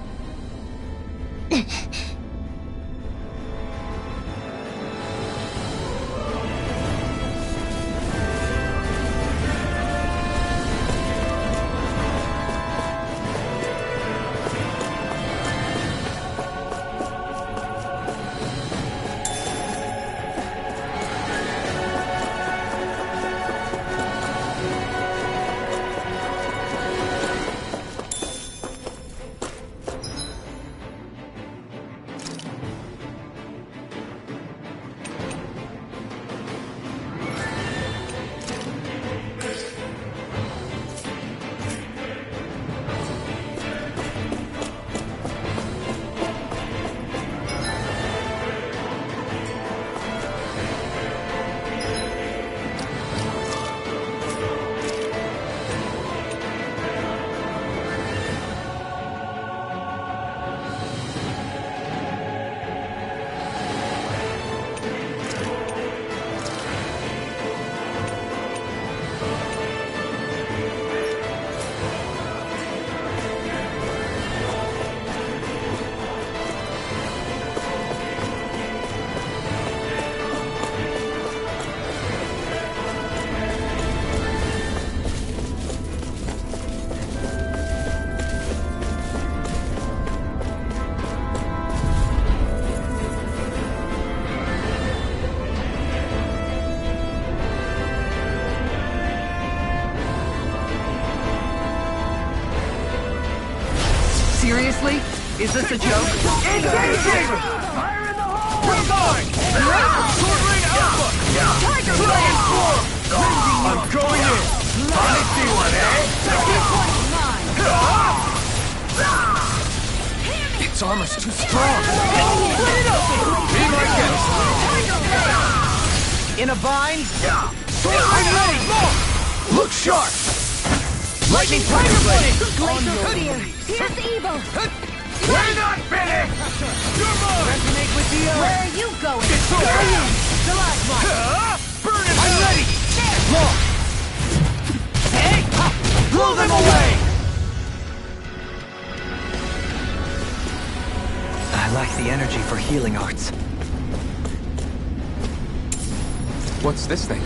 Seriously? Is this a joke? Engaging! Fire in the hole! We're going! Sword Rain Alpha! Tiger Blade form! I'm going in! Finally see one, eh? Its armor's too strong! Split it open! Be my guest! Tiger Blade! In a bind? Sword I'm ready! Look sharp! Lightning Tiger Blade! Glacial Spear! Pierce evil! We're not finished! You're mine! Resonate with the earth! Where are you going? It's over! Burn it! I'm ready! Look! Hey! Blow them away! I lack the energy for healing arts. What's this thing?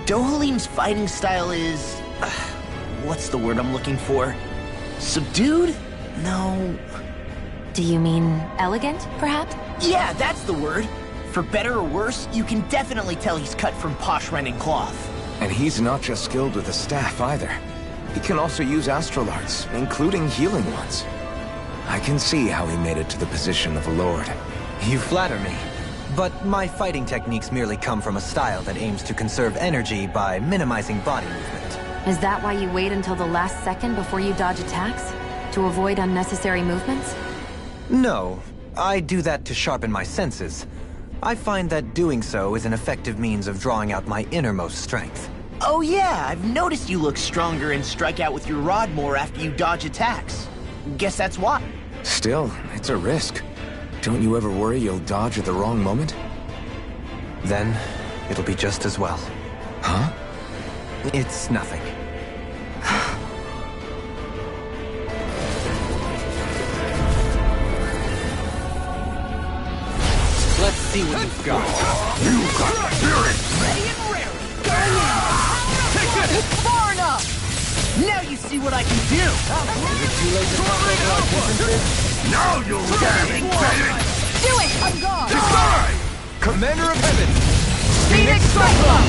Dohalim's fighting style is... what's the word I'm looking for? Subdued? No... Do you mean elegant, perhaps? Yeah, that's the word. For better or worse, you can definitely tell he's cut from posh Renin cloth. And he's not just skilled with the staff either. He can also use astral arts, including healing ones. I can see how he made it to the position of a lord. You flatter me. But my fighting techniques merely come from a style that aims to conserve energy by minimizing body movement. Is that why you wait until the last second before you dodge attacks? To avoid unnecessary movements? No. I do that to sharpen my senses. I find that doing so is an effective means of drawing out my innermost strength. Oh yeah, I've noticed you look stronger and strike out with your rod more after you dodge attacks. Guess that's why. Still, it's a risk. Don't you ever worry you'll dodge at the wrong moment? Then, it'll be just as well. Huh? It's nothing. Let's see what you've got. You've got spirit! Ready and ready! Going in! Take this! Far enough! Now you see what I can do! Is it too late to talk over our differences? Now you'll damn it, Bennett! Do it! I'm gone! Decide! Commander of Heaven! Phoenix Cyclone!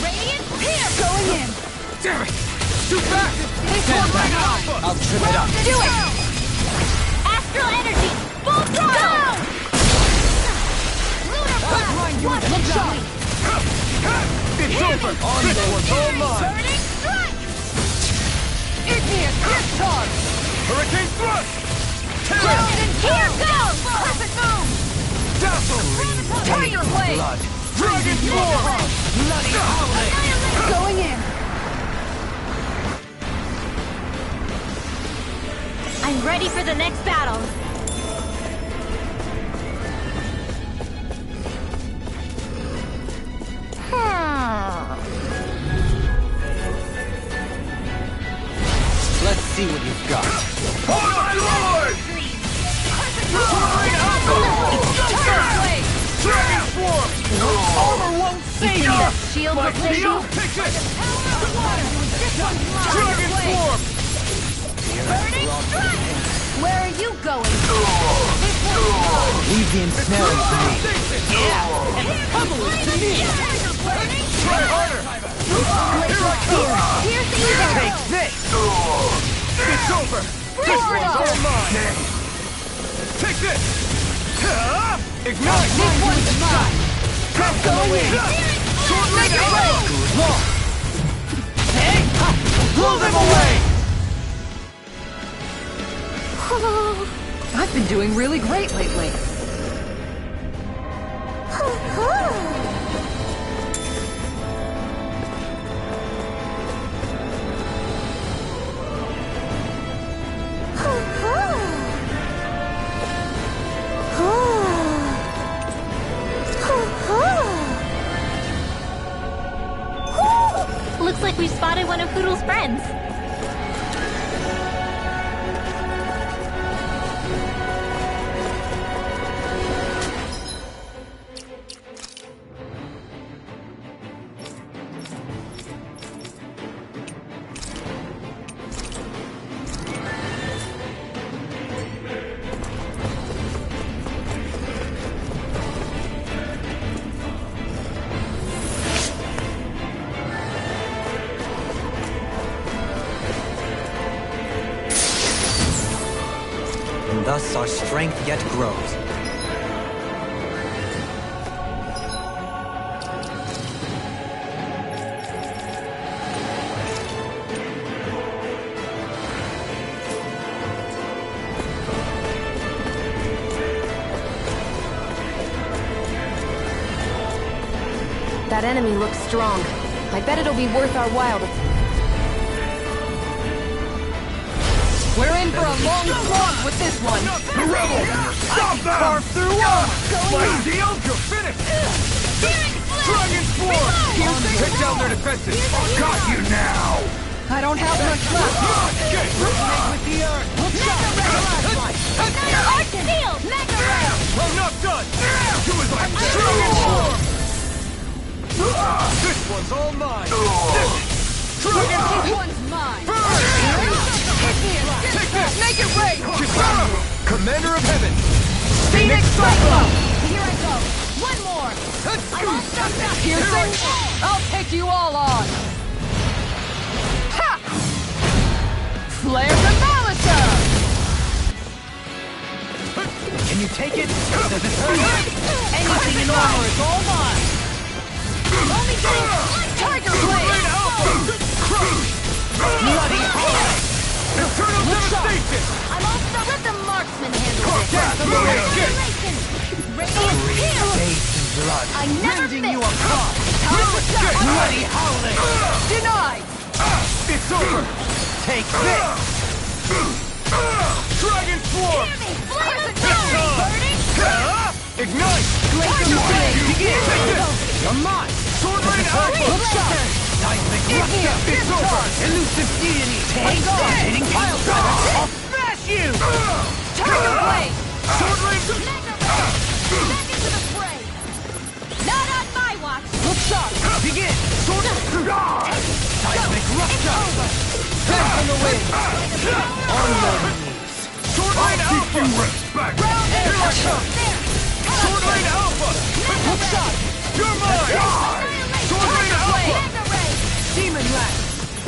Radiant Pierce! Going in! Damn it! Too fast! This one right Alpha! I'll trip it up. Do it! Astral energy! Full throttle! Lunar blast! Look sharp! It's over! This one's all mine! Burning strike! Igneous discharge! Hurricane thrust! Ground and here goes! Perfect move! Dazzle! Tiger blade! Dragon Swarm! Bloody howling! Going in! I'm ready for the next battle. Let's see what you've got. Oh my lord! Tiger blade! Dragon Swarm! Armor won't save you! Shield Like precision! Neo, take this! Tiger Dragon blade! Swarm! Burning strike! Where are you going? Leave the ensnaring to me. Try harder! Piercing arrow! Take this! It's over! This one's all mine! Take this! Ignite! This one's mine! Going in! Make it rain! Hey! Blow them away! I've been doing really great lately. Looks like we've spotted one of Poodle's friends. And thus our strength yet grows. That enemy looks strong. I bet it'll be worth our while to... We're in for a long slog with this one. The rebel! Stop them! Carve through one! My deal? You're finished! Dragon Swarm! Take down their defenses! Got you now! I don't have much left. Get with the earth! Arc Steel! Mega Ray! I'm not done! Do as I say! Dragon Swarm! This one's all mine! Dragon This Swarm! one's mine. Take this! Make it rain! Kisara! Commander of Heaven! Phoenix Cyclone! Here I go! One more! I'm all stuck up! Piercing? I'll take you all on! Ha! Flare the Balancer! Can you take it? Does it hurt? Anything in armor is all mine! Only thing! Tiger Blade! Bloody hell! Eternal devastation! I'm all stuck. Let the marksman handle it! in the way. I never Rending you apart. Time to shine. Bloody howling! Denied. It's over! Take this! Dragon Swarm! Ignite! Glacial Blade. Begin! Take this! You're mine! Sword Rain Alpha! Look sharp. Seismic Rupture! It's over! Elusive Deity! Take Hitting Pile Driver! I'll smash you! Tiger Blade. Sword Rain! Back into the fray! Not on my watch! Look sharp. Begin! Sword... Seismic Rupture! Dance in the wind. On your knees! Sword Rain Alpha! Respect! Here I come! Sword Rain Alpha! Look sharp. You're mine! Sword Rain Alpha! Demon Lash.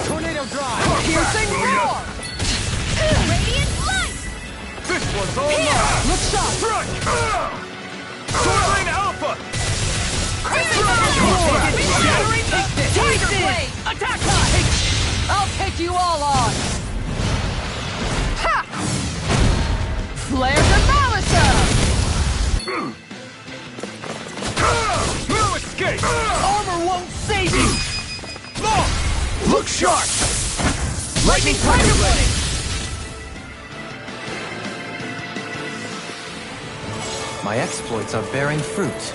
Tornado Drive! Piercing roar. Radiant light! This one's all mine! Look sharp. Strike! Sword Rain Alpha! Tiger Blade. Attack time. I'll take you all on. Ha! Flare Demolisher. No escape! Armor won't save you! Look sharp! Lightning Tiger Blade! My exploits are bearing fruit.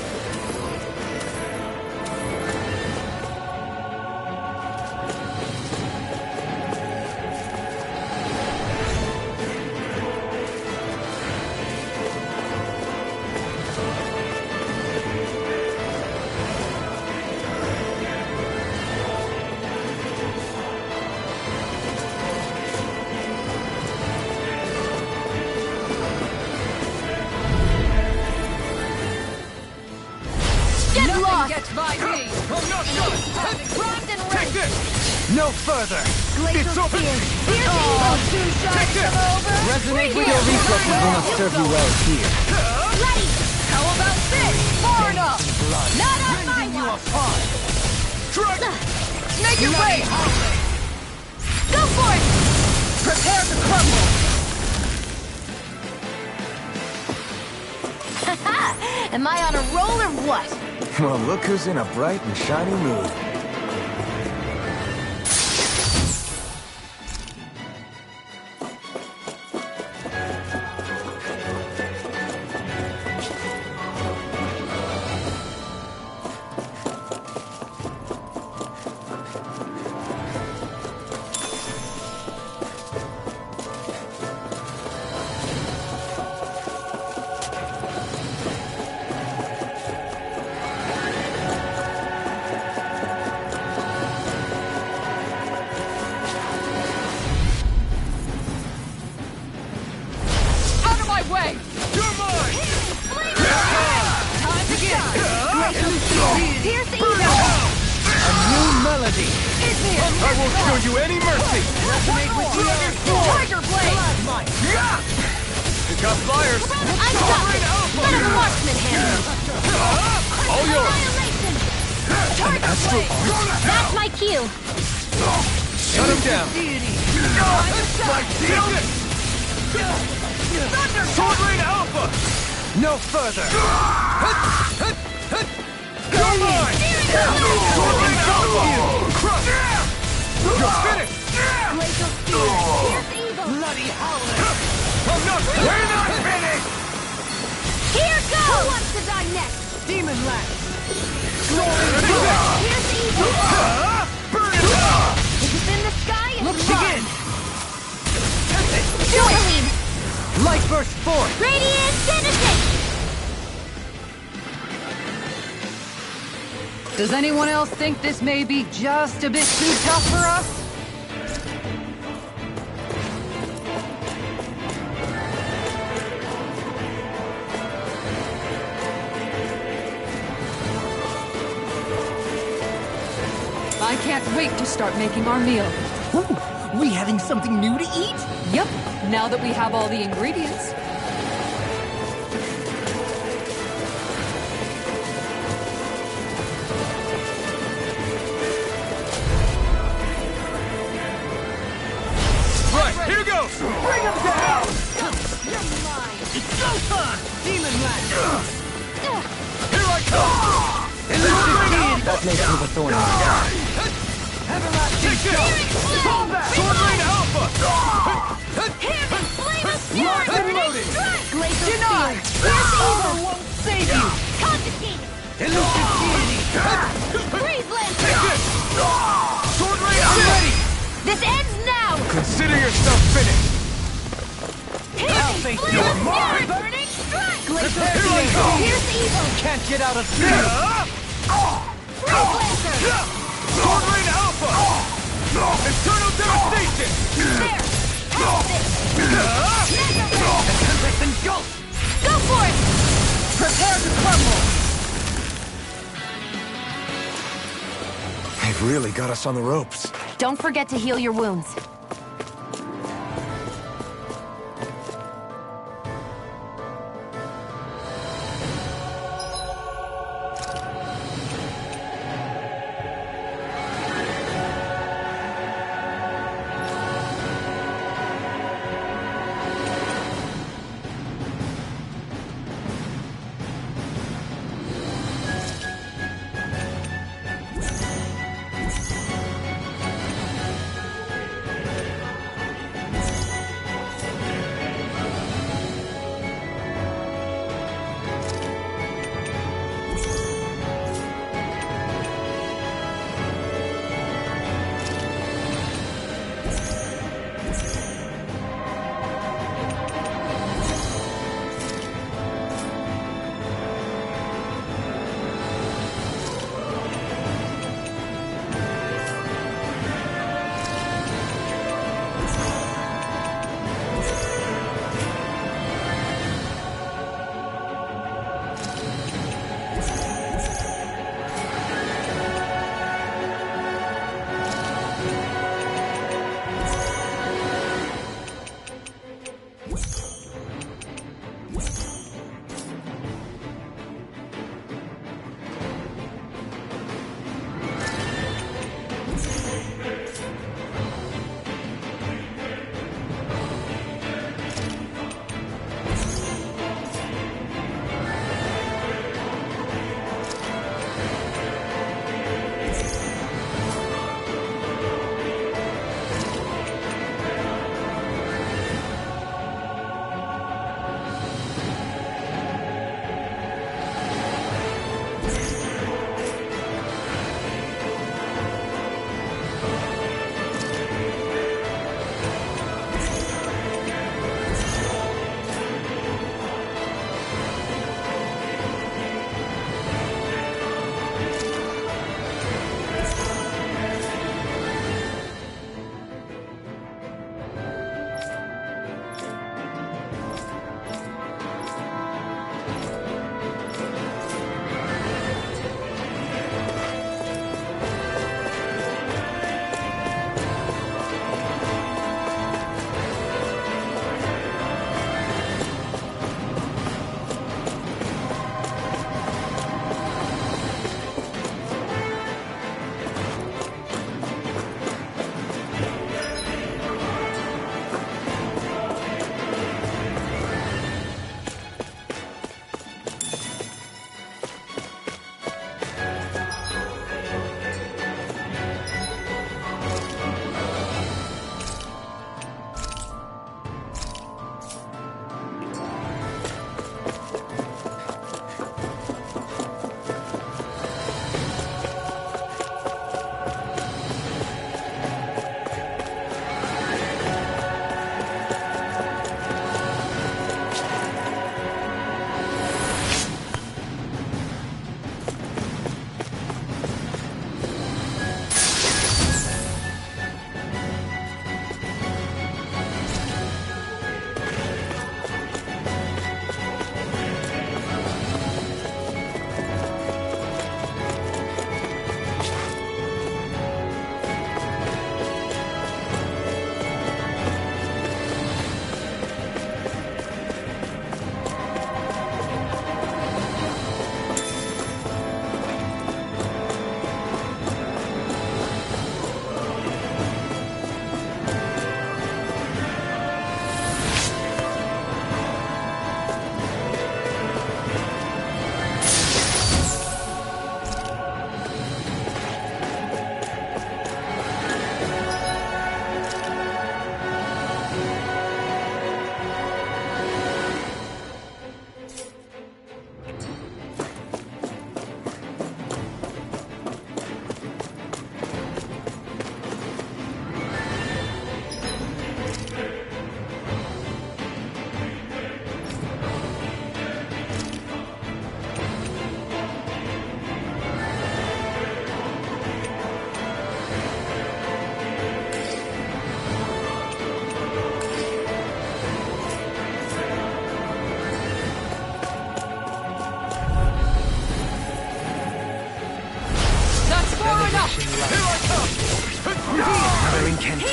Gets by me. I'm not done! Primed and Take ready! this! No further! It's over! Two shots Take this! over. Resonate with your reflexes will not serve you well here. Ready! How about this? Far enough. Not on my Rending you watch! apart! Strike! Make it rain. Go for it! Prepare to crumble. Am I on a roll or what? Well, look who's in a bright and shiny mood. Out of my way. You're mine! Time to get. Here's the evil! A new melody! I won't show you any mercy! Resonate with Dragon Swarm. Tiger Blade. Yeah! You got flyers! I'm done! Let the marksman handle it! All yours! Annihilation! That's my cue! Shut him down! My deal! Sword Rain Alpha! No further! You're mine! Sword Rain Alpha! Crush! You're finished! Glacial spear! Here's evil! Bloody howling! I'm not... We're not finished! Here goes! Who wants to die next? Demon Lash. Here's evil! Burn it up! If it's in the sky, it's Look mine! begin. Joylead! Light burst forth. Radiant Genesis! Does anyone else think this may be just a bit too tough for us? I can't wait to start making our meal. Ooh, we having something new to eat? Yep, now that we have all the ingredients. Right, here goes! Bring him down! You're mine! It's go time! Demon Land! Here I come! That makes me the thorn in his side. Everlasting Fall back! Sword Rain Alpha! Locked and loaded! Glacial Spear! Pierce evil won't save you! Confiscate! Elusive deity! Freeze Lancer! Take this! Sword Rain I'm Alpha! ready! This ends now! Consider yourself finished! I'll face Flame your of mark! Fury! Burning Strike! Glacial Here I deity! go! Pierce evil! Can't get out of Freeze Lancer! Sword Rain Alpha! Eternal Devastation! There! Have this! Tempest engulf! Go for it! Prepare to crumble! They've really got us on the ropes. Don't forget to heal your wounds.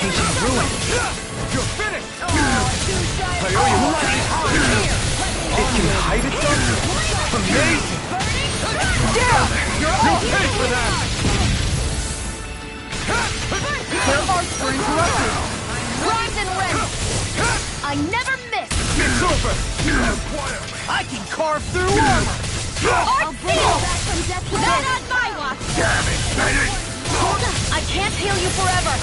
communication ruined. You're finished! Oh, too shy. I owe you one. It can hide itself? Amazing! You'll pay for that! Their arcs were interrupted. Rise and rend. I never miss. It's over! I can carve through armor! I'll bring you back from death. Not on my watch. Damn it, Bennett! I can't heal you forever.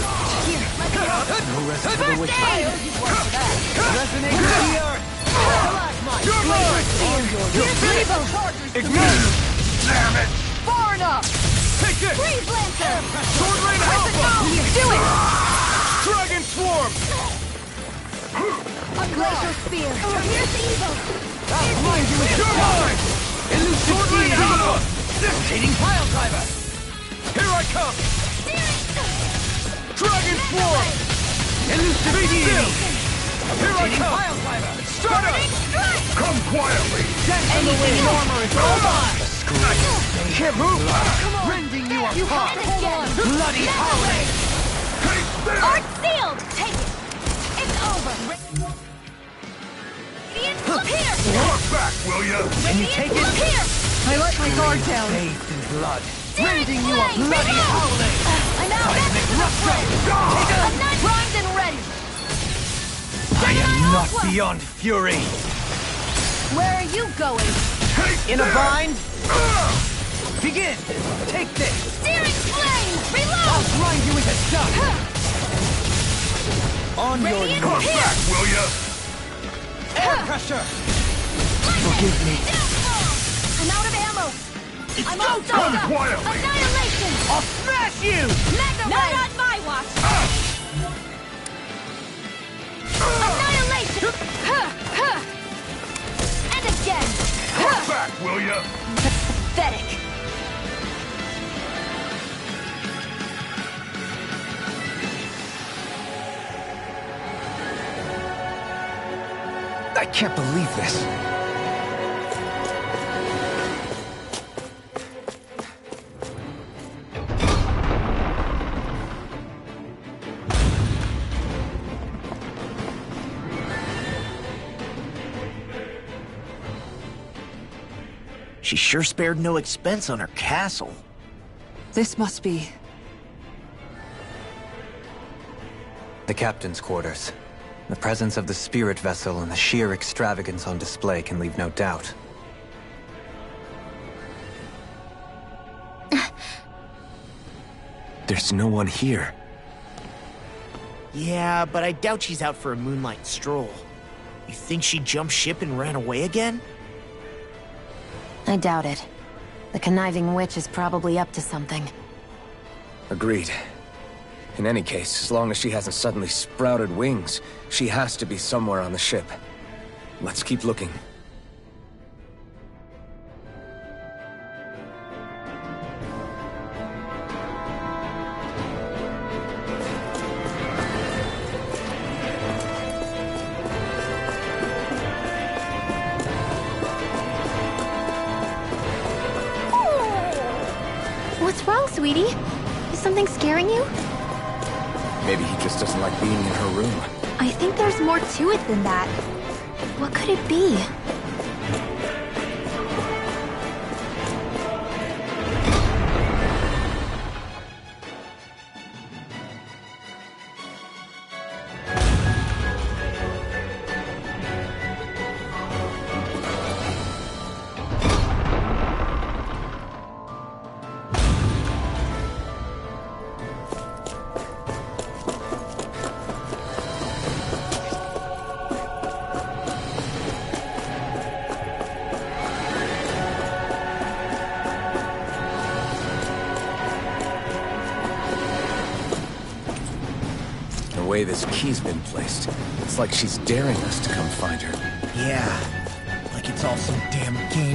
Here, let me help. No rest for the wicked. I owe you one for that. Resonate with the earth! You're mine! Here's evil. Ignite! Damn it! Far enough. Take this! Freeze Lancer. Sword Rain Alpha! Do it. Dragon Swarm! A glacial spear. Here's evil. You're mine! Sword Rain Alpha! Rotating pile driver! Here I come! Dragon Swarm! Elusive Be still! Here I Rotating come! pile driver! Start up! Come quietly! Anything in armor is all mine! Can't move! Rending you You apart! have it again. Bloody howling! Take this! Arc sealed. Take it. It's over. Radiant, look here. Walk back, will ya? Can you take Look it? here. I let my guard down. Bathed in blood! Rending you a bloody howling! I'm out next to the fray. I'm not primed and ready. I am not beyond fury! Where are you going? In a bind? Begin! Take this! Searing flame. Reload. I'll grind you into dust! On your Radiant Walk here. back, will ya? air pressure! Forgive me. I'm out of ammo. I'm all Come done up. quietly! Annihilation. I'll smash you! Mega Not on my watch. Annihilation. And again. Walk back, will ya? Pathetic. I can't believe this. She sure spared no expense on her castle. This must be... The captain's quarters. The presence of the spirit vessel and the sheer extravagance on display can leave no doubt. There's no one here. Yeah, but I doubt she's out for a moonlight stroll. You think she jumped ship and ran away again? I doubt it. The conniving witch is probably up to something. Agreed. In any case, as long as she hasn't suddenly sprouted wings, she has to be somewhere on the ship. Let's keep looking. What's wrong, sweetie? Is something scaring you? Maybe he just doesn't like being in her room. I think there's more to it than that. What could it be? The way this key's been placed, it's like she's daring us to come find her. Yeah, like it's all some damn game